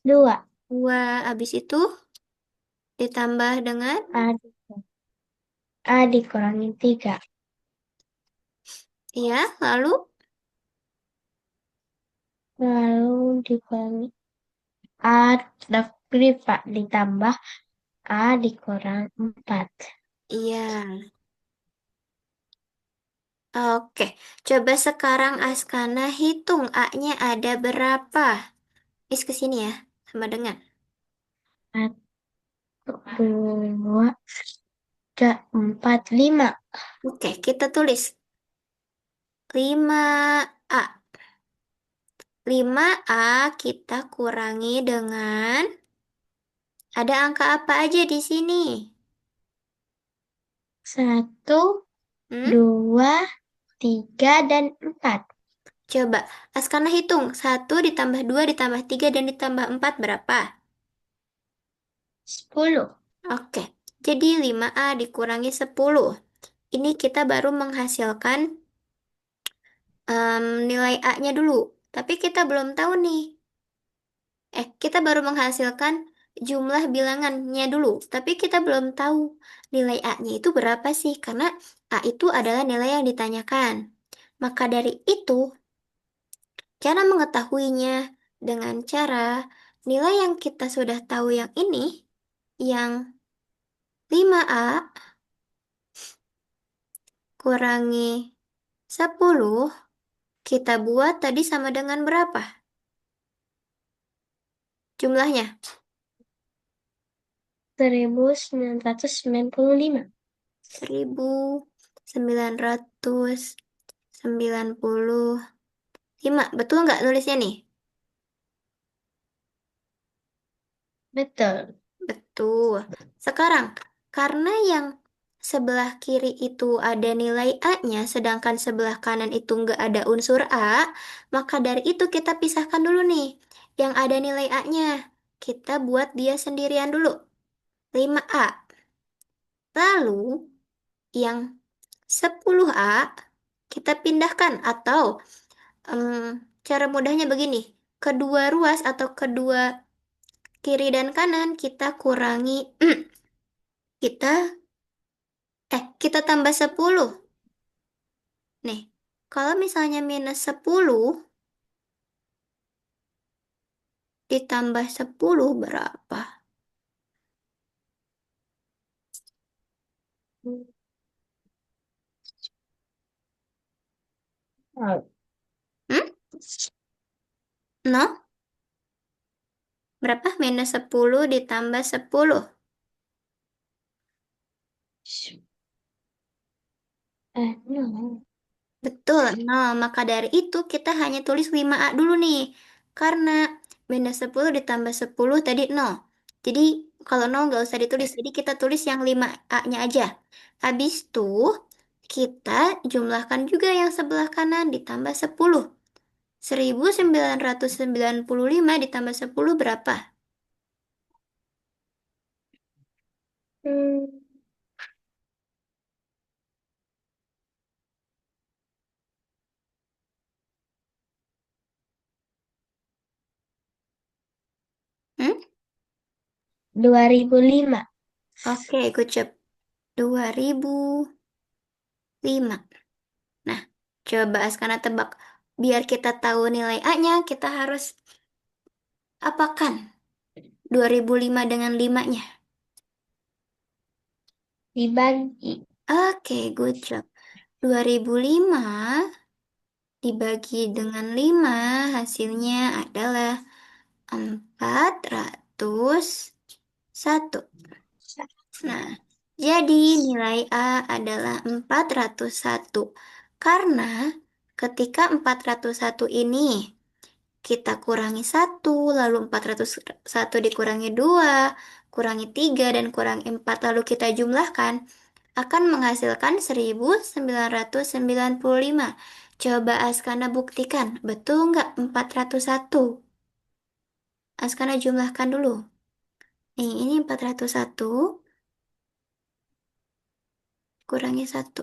Speaker 2: Dua.
Speaker 1: 2. Habis itu ditambah dengan,
Speaker 2: A, A dikurangi 3.
Speaker 1: ya, lalu
Speaker 2: Lalu dikurangi A, tapi Pak ditambah A dikurang 4.
Speaker 1: iya. Oke, coba sekarang Askana hitung A-nya ada berapa? Is ke sini ya, sama dengan.
Speaker 2: Satu, dua, tiga, 4, 5.
Speaker 1: Oke, kita tulis 5A. 5A kita kurangi dengan, ada angka apa aja di sini?
Speaker 2: Satu,
Speaker 1: Hmm?
Speaker 2: dua, tiga, dan 4.
Speaker 1: Coba, Askana hitung. 1 ditambah 2 ditambah 3 dan ditambah 4 berapa?
Speaker 2: 10.
Speaker 1: Oke, jadi 5A dikurangi 10. Ini kita baru menghasilkan nilai A-nya dulu. Tapi kita belum tahu nih. Kita baru menghasilkan jumlah bilangannya dulu. Tapi kita belum tahu nilai A-nya itu berapa sih. Karena A itu adalah nilai yang ditanyakan. Maka dari itu, cara mengetahuinya dengan cara nilai yang kita sudah tahu yang ini, yang 5A kurangi 10, kita buat tadi sama dengan berapa jumlahnya?
Speaker 2: 1995.
Speaker 1: 1995. Betul nggak nulisnya nih?
Speaker 2: Betul.
Speaker 1: Betul. Sekarang, karena yang sebelah kiri itu ada nilai A-nya, sedangkan sebelah kanan itu nggak ada unsur A, maka dari itu kita pisahkan dulu nih. Yang ada nilai A-nya, kita buat dia sendirian dulu. 5A. Lalu, yang 10A kita pindahkan atau cara mudahnya begini. Kedua ruas atau kedua kiri dan kanan kita kurangi, kita kita tambah 10. Nih, kalau misalnya minus 10 ditambah 10 berapa? Hmm? No? Berapa? Minus 10 ditambah 10.
Speaker 2: No.
Speaker 1: Betul, nah maka dari itu kita hanya tulis 5A dulu nih. Karena benda 10 ditambah 10 tadi nol. Jadi kalau nol nggak usah ditulis, jadi kita tulis yang 5A-nya aja. Habis itu kita jumlahkan juga yang sebelah kanan ditambah 10. 1995 ditambah 10 berapa?
Speaker 2: Hmm,
Speaker 1: Hmm?
Speaker 2: 2005.
Speaker 1: Oke, good job. 2005. Nah, coba Askana tebak. Biar kita tahu nilai A-nya, kita harus apakan 2005 dengan 5-nya.
Speaker 2: Dibagi
Speaker 1: Oke, good job. 2005 dibagi dengan 5 hasilnya adalah 401. Nah, jadi nilai A adalah 401. Karena ketika 401 ini kita kurangi satu, lalu 401 dikurangi 2, kurangi 3 dan kurangi 4, lalu kita jumlahkan, akan menghasilkan 1995. Coba Askana buktikan, betul nggak 401? Askana jumlahkan dulu. Nih, ini 401 kurangi satu.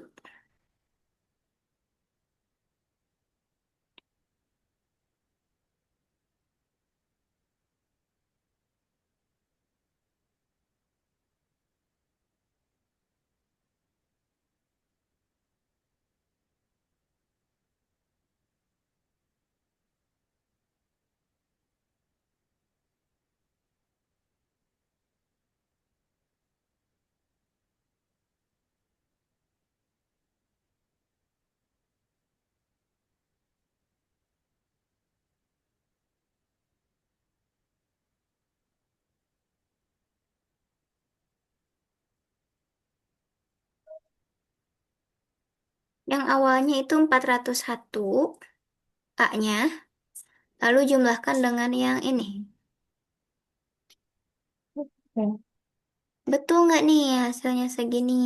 Speaker 1: Yang awalnya itu 401 A-nya, lalu jumlahkan dengan yang ini.
Speaker 2: ya.
Speaker 1: Betul nggak nih hasilnya segini?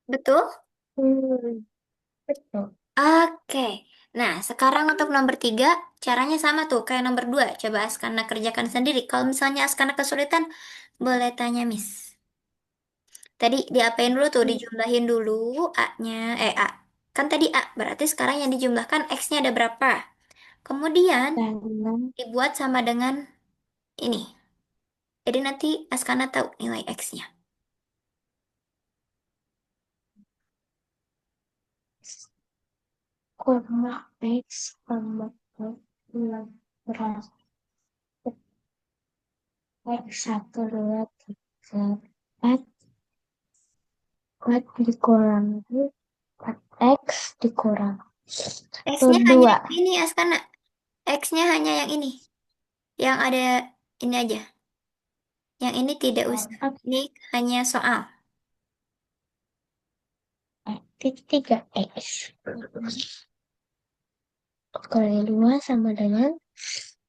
Speaker 1: Betul?
Speaker 2: Hmm, betul.
Speaker 1: Oke. Nah, sekarang untuk nomor 3, caranya sama tuh kayak nomor 2. Coba Askana kerjakan sendiri. Kalau misalnya Askana kesulitan, boleh tanya Miss. Tadi diapain dulu tuh?
Speaker 2: Hmm,
Speaker 1: Dijumlahin dulu A-nya. A. Kan tadi A, berarti sekarang yang dijumlahkan X-nya ada berapa? Kemudian
Speaker 2: Tanam
Speaker 1: dibuat sama dengan ini. Jadi nanti Askana tahu nilai X-nya.
Speaker 2: kurma X sama enam belas X satu dua tiga empat empat dikurangi empat X dikurangi satu
Speaker 1: X-nya hanya
Speaker 2: dua
Speaker 1: yang ini Askana. X-nya hanya yang ini. Yang ada ini aja. Yang ini tidak usah. Ini hanya soal.
Speaker 2: tiga X kali dua sama dengan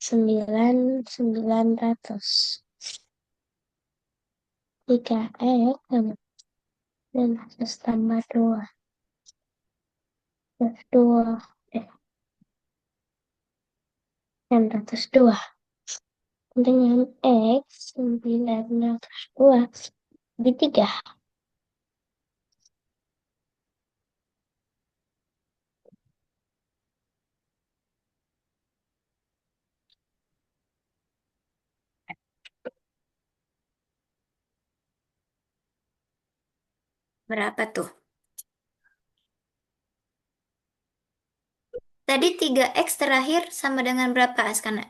Speaker 2: 9.900 3X sama 900 tambah 2. Plus 2. 902. Dengan X 902. Di 3.
Speaker 1: Berapa tuh? Tadi 3X terakhir sama dengan berapa, Askana?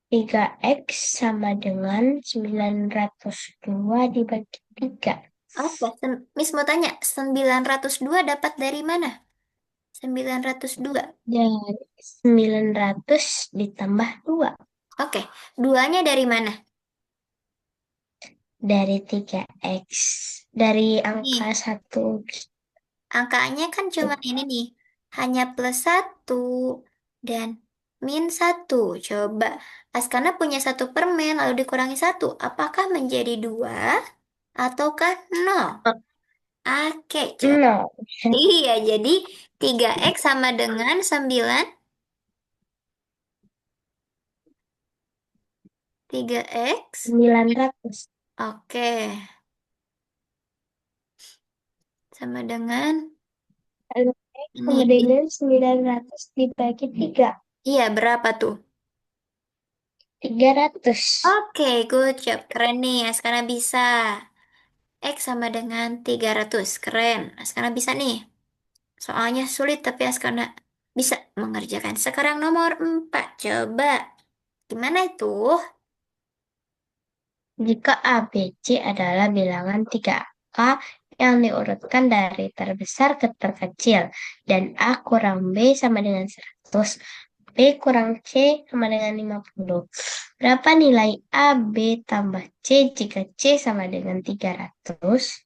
Speaker 2: 3X sama dengan 902 dibagi 3.
Speaker 1: Apa? Miss mau tanya, 902 dapat dari mana? 902.
Speaker 2: Dan 900 ditambah 2.
Speaker 1: Oke, duanya dari mana?
Speaker 2: Dari 3X. Dari angka
Speaker 1: Nih,
Speaker 2: 1.
Speaker 1: angkanya kan cuma ini nih, hanya plus satu dan min satu. Coba, Askana punya satu permen lalu dikurangi satu. Apakah menjadi dua ataukah nol? Oke, coba.
Speaker 2: No.
Speaker 1: Iya, jadi 3X sama dengan 9. 3X.
Speaker 2: 900.
Speaker 1: Oke, sama dengan
Speaker 2: Lalu X sama
Speaker 1: ini.
Speaker 2: dengan 900 dibagi 3.
Speaker 1: Iya, berapa tuh?
Speaker 2: 300.
Speaker 1: Oke, good job. Keren nih, Askana bisa. X sama dengan 300. Keren. Askana bisa nih. Soalnya sulit tapi Askana bisa mengerjakan. Sekarang nomor 4. Coba. Gimana itu?
Speaker 2: Jika A, B, C adalah bilangan 3 angka yang diurutkan dari terbesar ke terkecil, dan A kurang B sama dengan 100, B kurang C sama dengan 50. Berapa nilai A, B tambah C jika C sama dengan 300?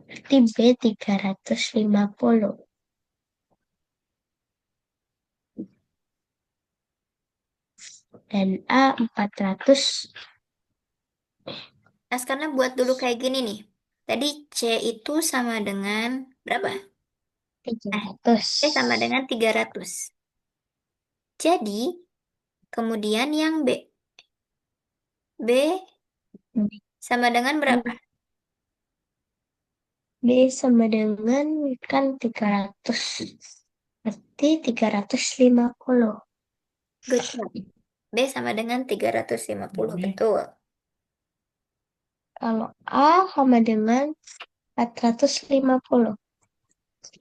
Speaker 2: Berarti B 350 dan A 400.
Speaker 1: Askana buat dulu kayak gini nih. Tadi C itu sama dengan berapa? Eh, C sama
Speaker 2: 300.
Speaker 1: dengan 300. Jadi, kemudian yang B. B sama dengan berapa?
Speaker 2: B sama dengan kan 300. Berarti 350.
Speaker 1: Good job. B sama dengan 350, betul.
Speaker 2: Kalau A sama dengan 450.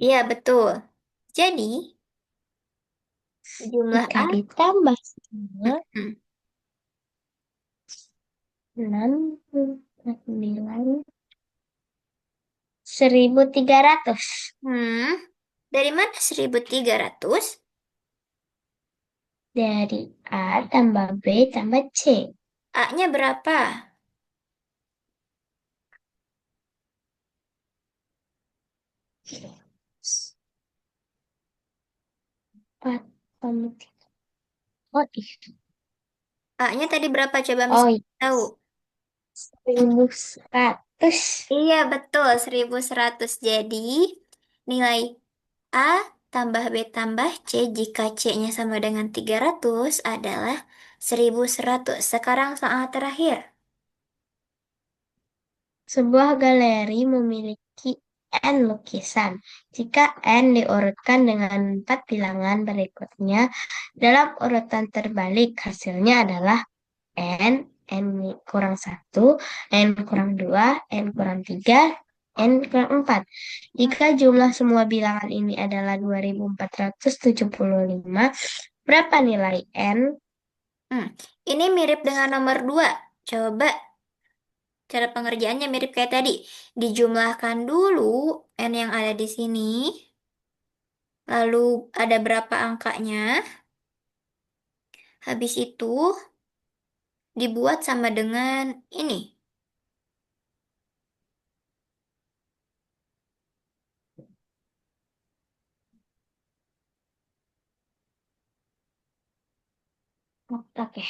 Speaker 1: Iya, betul. Jadi, jumlah
Speaker 2: Jika
Speaker 1: A,
Speaker 2: ditambah sama
Speaker 1: hmm,
Speaker 2: 6, 9, 1300.
Speaker 1: hmm, dari mana 1300?
Speaker 2: Dari A tambah B tambah C.
Speaker 1: A-nya berapa?
Speaker 2: 4 tambah 3. Oh,
Speaker 1: A-nya tadi berapa? Coba Miss
Speaker 2: oh iya.
Speaker 1: tahu.
Speaker 2: 1100.
Speaker 1: Iya, betul. 1100. Jadi, nilai A tambah B tambah C jika C-nya sama dengan 300 adalah 1100. Sekarang soal terakhir.
Speaker 2: Sebuah galeri memiliki N lukisan. Jika N diurutkan dengan 4 bilangan berikutnya, dalam urutan terbalik hasilnya adalah N, N kurang 1, N kurang 2, N kurang 3, N kurang 4. Jika jumlah semua bilangan ini adalah 2475, berapa nilai N?
Speaker 1: Hmm, ini mirip dengan nomor 2. Coba cara pengerjaannya mirip kayak tadi. Dijumlahkan dulu N yang ada di sini. Lalu ada berapa angkanya. Habis itu dibuat sama dengan ini.
Speaker 2: Oke.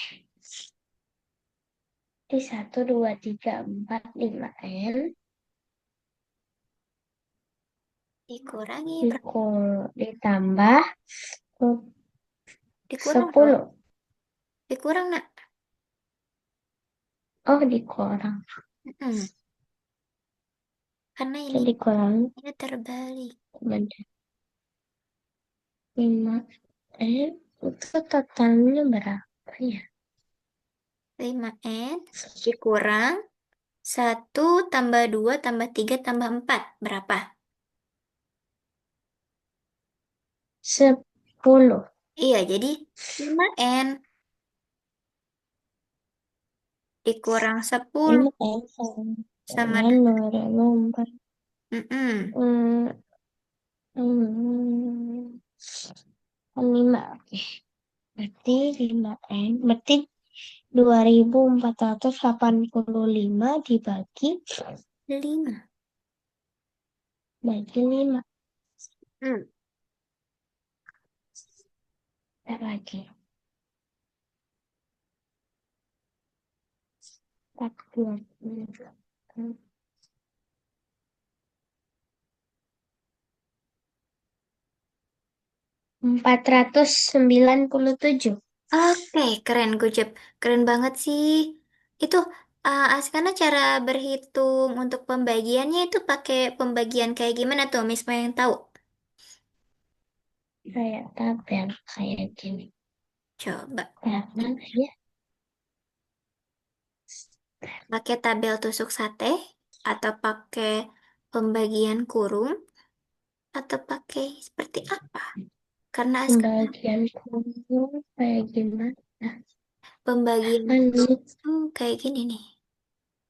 Speaker 2: Di 1, 2, 3, 4, 5 N
Speaker 1: Dikurangi berapa?
Speaker 2: ditambah
Speaker 1: Dikurang dong.
Speaker 2: 10.
Speaker 1: Dikurang, nak.
Speaker 2: Oh, dikurang.
Speaker 1: Mm-mm. Karena ini
Speaker 2: Jadi kurang
Speaker 1: ini terbalik.
Speaker 2: sebentar. 5 N itu totalnya berapa ya?
Speaker 1: 5N dikurang 1 tambah 2 tambah 3 tambah 4. Berapa?
Speaker 2: 10.
Speaker 1: Iya, jadi 5N dikurang 10
Speaker 2: Ini N
Speaker 1: sama
Speaker 2: sama nomor 4.
Speaker 1: mm-mm.
Speaker 2: Hmm, 5. Oke. Berarti 5 N. Berarti 2.485 dibagi
Speaker 1: 5.
Speaker 2: bagi 5.
Speaker 1: Hmm.
Speaker 2: Bentar lagi. 497.
Speaker 1: Oke, keren Gojek. Keren banget sih. Itu Askana cara berhitung untuk pembagiannya itu pakai pembagian kayak gimana tuh, Miss mau yang tahu?
Speaker 2: Kayak tabel kayak gini.
Speaker 1: Coba.
Speaker 2: Mana ya?
Speaker 1: Pakai tabel tusuk sate atau pakai pembagian kurung atau pakai seperti apa? Karena sekarang
Speaker 2: Pembagian kurung kayak gimana?
Speaker 1: pembagian
Speaker 2: Anu,
Speaker 1: kurung tuh kayak gini nih,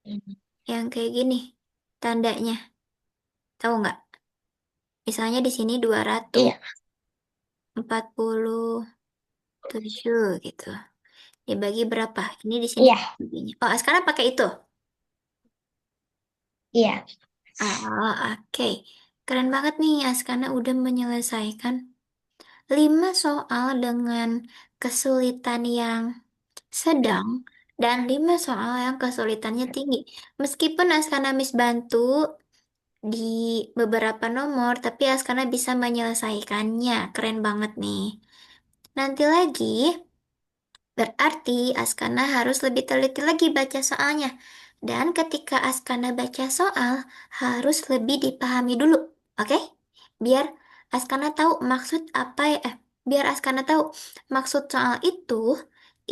Speaker 2: ini.
Speaker 1: yang kayak gini tandanya. Tahu nggak? Misalnya di sini dua ratus
Speaker 2: Iya,
Speaker 1: empat puluh tujuh gitu. Dibagi berapa? Ini di sini.
Speaker 2: iya,
Speaker 1: Oh, sekarang pakai itu.
Speaker 2: iya.
Speaker 1: Oke. Keren banget nih, Askana udah menyelesaikan 5 soal dengan kesulitan yang sedang dan 5 soal yang kesulitannya tinggi. Meskipun Askana Miss bantu di beberapa nomor, tapi Askana bisa menyelesaikannya. Keren banget nih. Nanti lagi, berarti Askana harus lebih teliti lagi baca soalnya. Dan ketika Askana baca soal, harus lebih dipahami dulu. Oke? Biar Askana tahu maksud apa ya, biar Askana tahu maksud soal itu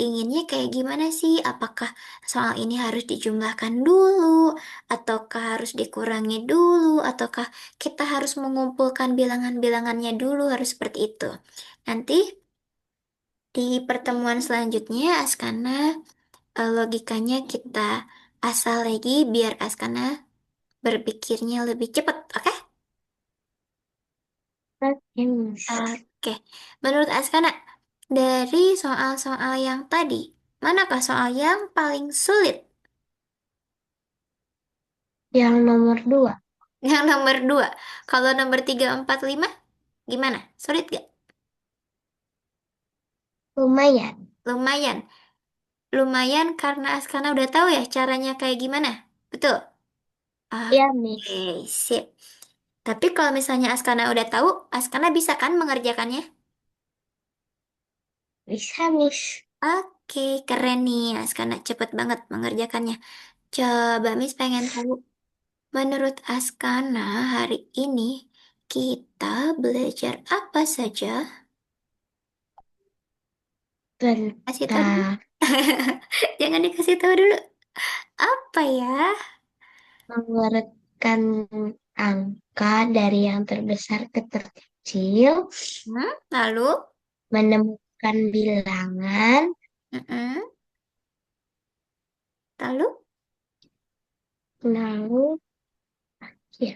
Speaker 1: inginnya kayak gimana sih? Apakah soal ini harus dijumlahkan dulu, ataukah harus dikurangi dulu, ataukah kita harus mengumpulkan bilangan-bilangannya dulu, harus seperti itu. Nanti di pertemuan selanjutnya, Askana, logikanya kita asal lagi biar Askana berpikirnya lebih cepat, oke?
Speaker 2: Oke, Miss.
Speaker 1: Oke. Menurut Askana, dari soal-soal yang tadi, manakah soal yang paling sulit?
Speaker 2: Yang nomor 2.
Speaker 1: Yang nomor 2. Kalau nomor 3, 4, 5, gimana? Sulit gak?
Speaker 2: Lumayan.
Speaker 1: Lumayan. Lumayan karena Askana udah tahu ya caranya kayak gimana. Betul?
Speaker 2: Ya,
Speaker 1: Oke,
Speaker 2: Miss.
Speaker 1: sip. Tapi kalau misalnya Askana udah tahu, Askana bisa kan mengerjakannya?
Speaker 2: Bisa, Miss.
Speaker 1: Oke, keren nih. Askana cepet banget mengerjakannya. Coba Miss pengen tahu, menurut Askana hari ini kita belajar apa saja? Kasih tahu dulu.
Speaker 2: Tentang
Speaker 1: Jangan dikasih tahu dulu. Apa ya?
Speaker 2: mengurutkan angka dari yang terbesar ke terkecil,
Speaker 1: Lalu?
Speaker 2: menemukan bilangan,
Speaker 1: Mm-mm. Lalu?
Speaker 2: lalu ya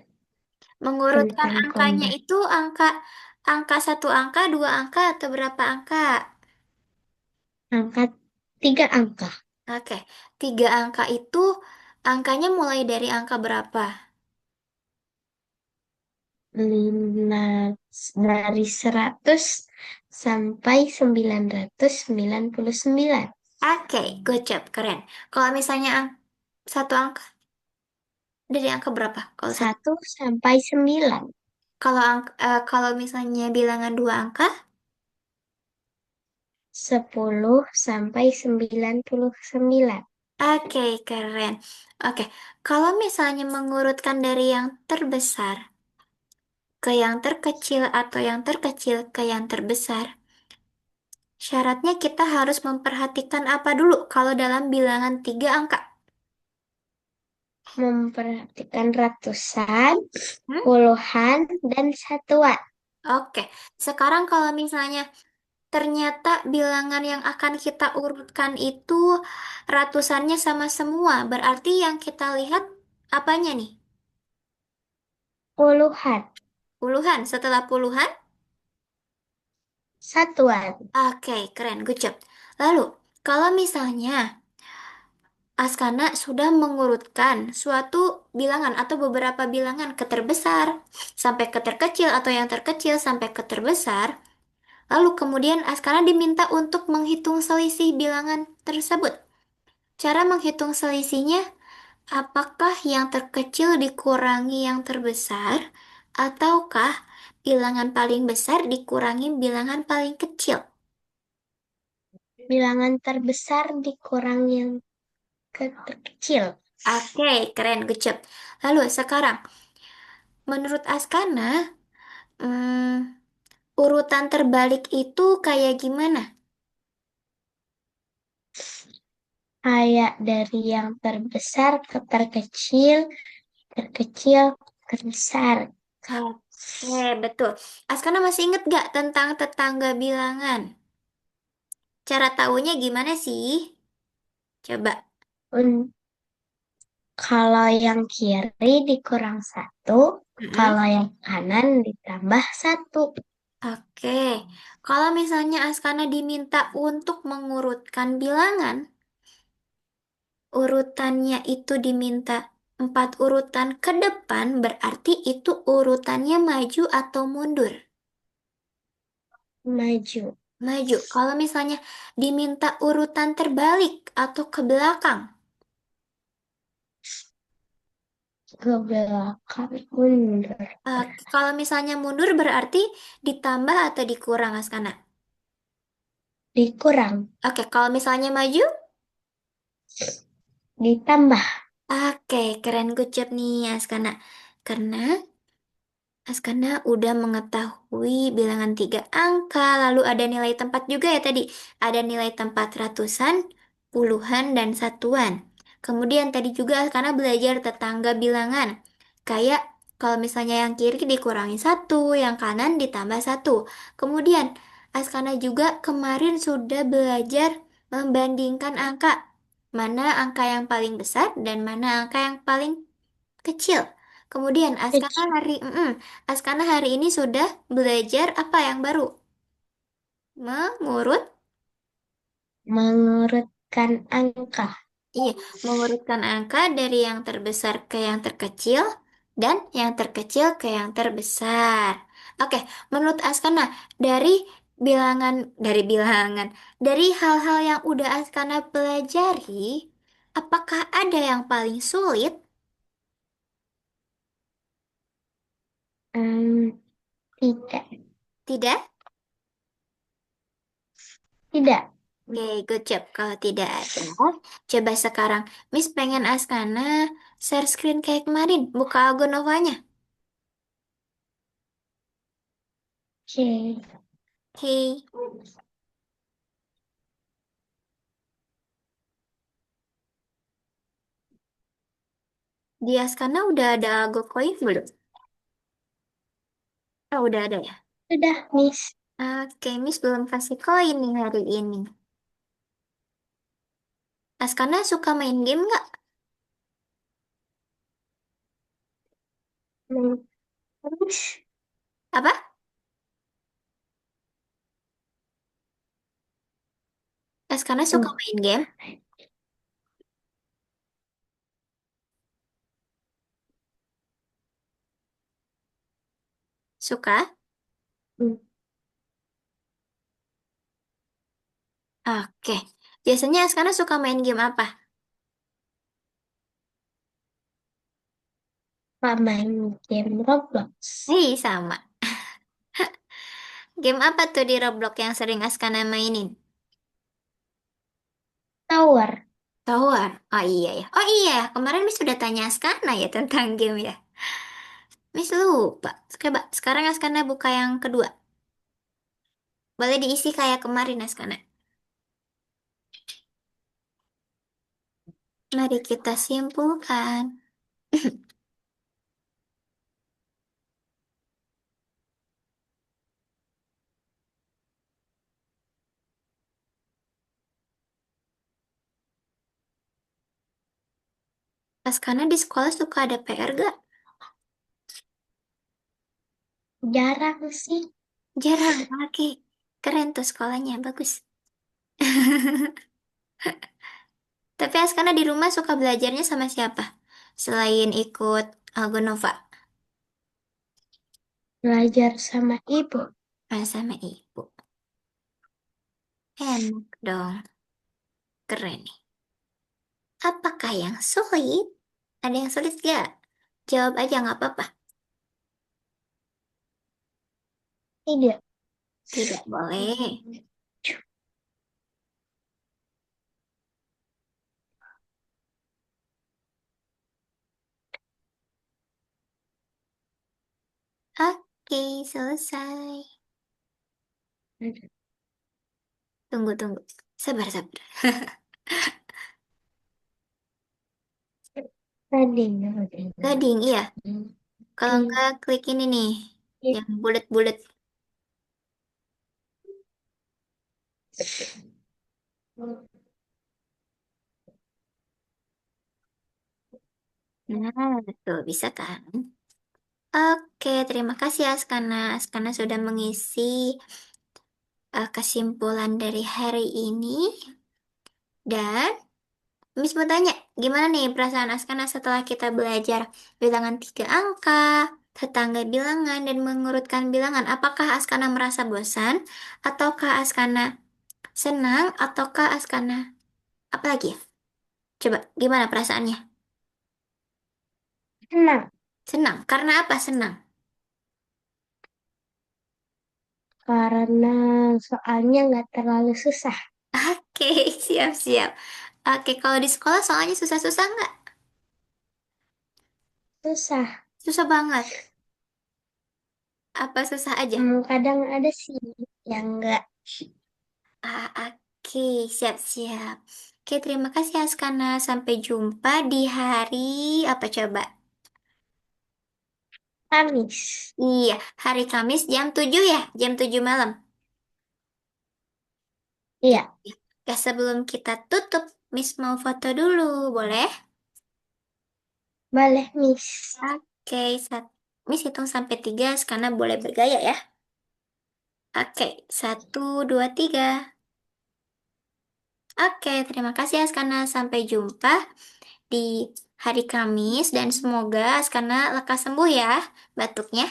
Speaker 1: Mengurutkan
Speaker 2: tentang
Speaker 1: angkanya
Speaker 2: kombas.
Speaker 1: itu angka angka satu angka, dua angka, atau berapa angka?
Speaker 2: Angka 3 angka.
Speaker 1: Oke, 3 angka itu angkanya mulai dari angka berapa?
Speaker 2: 5 dari 100 sampai 999.
Speaker 1: Oke, good job, keren. Kalau misalnya satu angka, dari angka berapa? Kalau satu,
Speaker 2: 1 sampai 9.
Speaker 1: kalau misalnya bilangan dua angka,
Speaker 2: 10 sampai 99.
Speaker 1: oke, keren. Oke, kalau misalnya mengurutkan dari yang terbesar ke yang terkecil atau yang terkecil ke yang terbesar, syaratnya kita harus memperhatikan apa dulu kalau dalam bilangan tiga angka?
Speaker 2: Memperhatikan ratusan,
Speaker 1: Hmm?
Speaker 2: puluhan, dan satuan.
Speaker 1: Oke, sekarang kalau misalnya ternyata bilangan yang akan kita urutkan itu ratusannya sama semua, berarti yang kita lihat apanya nih?
Speaker 2: Puluhan,
Speaker 1: Puluhan, setelah puluhan?
Speaker 2: satuan.
Speaker 1: Oke, keren, good job. Lalu, kalau misalnya Askana sudah mengurutkan suatu bilangan atau beberapa bilangan ke terbesar sampai ke terkecil atau yang terkecil sampai ke terbesar, lalu kemudian Askana diminta untuk menghitung selisih bilangan tersebut. Cara menghitung selisihnya, apakah yang terkecil dikurangi yang terbesar, ataukah bilangan paling besar dikurangi bilangan paling kecil?
Speaker 2: Bilangan terbesar dikurang yang terkecil.
Speaker 1: Oke, keren, good job. Lalu sekarang, menurut Askana, urutan terbalik itu kayak gimana?
Speaker 2: Kayak dari yang terbesar ke terkecil, terkecil ke besar.
Speaker 1: Oke, betul. Askana masih inget gak tentang tetangga bilangan? Cara tahunya gimana sih? Coba.
Speaker 2: Un- Kalau yang kiri dikurang satu,
Speaker 1: Mm-mm.
Speaker 2: kalau yang kanan ditambah satu.
Speaker 1: Oke, kalau misalnya Askana diminta untuk mengurutkan bilangan, urutannya itu diminta 4 urutan ke depan, berarti itu urutannya maju atau mundur?
Speaker 2: Maju,
Speaker 1: Maju. Kalau misalnya diminta urutan terbalik atau ke belakang,
Speaker 2: ke belakang, mundur.
Speaker 1: kalau misalnya mundur berarti ditambah atau dikurang, Askana?
Speaker 2: Dikurang,
Speaker 1: Oke, kalau misalnya maju,
Speaker 2: ditambah.
Speaker 1: oke, keren, good job nih, Askana. Karena Askana udah mengetahui bilangan tiga angka, lalu ada nilai tempat juga ya tadi. Ada nilai tempat ratusan, puluhan, dan satuan. Kemudian tadi juga Askana belajar tetangga bilangan. Kayak kalau misalnya yang kiri dikurangi satu, yang kanan ditambah satu. Kemudian Askana juga kemarin sudah belajar membandingkan angka. Mana angka yang paling besar dan mana angka yang paling kecil. Kemudian
Speaker 2: Kecil,
Speaker 1: Askana hari ini sudah belajar apa yang baru? Mengurut,
Speaker 2: mengurutkan angka.
Speaker 1: iya, mengurutkan angka dari yang terbesar ke yang terkecil dan yang terkecil ke yang terbesar. Oke, menurut Askana dari bilangan dari bilangan dari hal-hal yang udah Askana pelajari, apakah ada yang paling sulit?
Speaker 2: Hmm, tidak,
Speaker 1: Tidak?
Speaker 2: tidak.
Speaker 1: Oke, good job. Kalau tidak ada, coba sekarang. Miss pengen Askana share screen kayak kemarin. Buka Algonovanya.
Speaker 2: Oke.
Speaker 1: Oke. Di Askana udah ada Algo Koin belum? Oh, udah ada ya?
Speaker 2: Sudah, Miss.
Speaker 1: Oke, Miss belum kasih koin nih hari ini. Askana suka main game nggak?
Speaker 2: Hmm, Terus,
Speaker 1: Apa? Askana suka
Speaker 2: hmm,
Speaker 1: main game? Suka?
Speaker 2: hmm,
Speaker 1: Oke. Biasanya Askana suka main game apa?
Speaker 2: Pak main game Roblox.
Speaker 1: Hei, sama. Game apa tuh di Roblox yang sering Askana mainin?
Speaker 2: Tower.
Speaker 1: Tower. Oh iya ya. Oh iya, kemarin Miss sudah tanya Askana ya tentang game ya. Miss lupa. Coba sekarang Askana buka yang kedua. Boleh diisi kayak kemarin Askana. Mari kita simpulkan. Askana di sekolah suka ada PR gak?
Speaker 2: Jarang sih.
Speaker 1: Jarang. Oke. Keren tuh sekolahnya. Bagus. Tapi Askana di rumah suka belajarnya sama siapa? Selain ikut Algonova.
Speaker 2: Belajar sama ibu.
Speaker 1: Ah, sama ibu. Enak dong. Keren nih. Apakah yang sulit? Ada yang sulit gak? Jawab aja nggak apa-apa.
Speaker 2: Tidak.
Speaker 1: Tidak boleh. Oke, selesai. Tunggu, tunggu. Sabar, sabar.
Speaker 2: Tadi.
Speaker 1: Loading, iya. Kalau nggak, klik ini nih. Yang bulat-bulat. Nah, betul. Bisa kan? Oke, terima kasih Askana. Askana sudah mengisi kesimpulan dari hari ini. Dan Miss mau tanya, gimana nih perasaan Askana setelah kita belajar bilangan tiga angka, tetangga bilangan, dan mengurutkan bilangan? Apakah Askana merasa bosan? Ataukah Askana senang? Ataukah Askana apa lagi ya? Coba, gimana perasaannya?
Speaker 2: Tenang.
Speaker 1: Senang. Karena apa senang?
Speaker 2: Karena soalnya nggak terlalu susah.
Speaker 1: Oke, siap-siap. Oke, kalau di sekolah soalnya susah-susah nggak?
Speaker 2: Susah.
Speaker 1: Susah banget. Apa susah aja?
Speaker 2: Kadang ada sih yang nggak.
Speaker 1: Ah, oke, siap-siap. Oke, terima kasih Askana. Sampai jumpa di hari apa coba?
Speaker 2: Kamis.
Speaker 1: Iya, hari Kamis jam 7 ya? Jam 7 malam. Iya.
Speaker 2: Iya,
Speaker 1: Ya, sebelum kita tutup, Miss mau foto dulu, boleh?
Speaker 2: boleh, Miss.
Speaker 1: Oke, Miss hitung sampai 3, karena boleh bergaya ya. Oke, 1, 2, 3. Oke, terima kasih Askana. Sampai jumpa di hari Kamis dan semoga Askana lekas sembuh ya batuknya.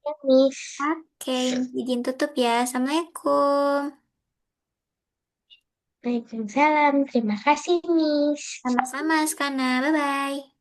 Speaker 2: Ya, Miss.
Speaker 1: Oke, izin tutup ya. Assalamualaikum.
Speaker 2: Waalaikumsalam. Terima kasih, Miss.
Speaker 1: Sama-sama, Askana. Bye-bye.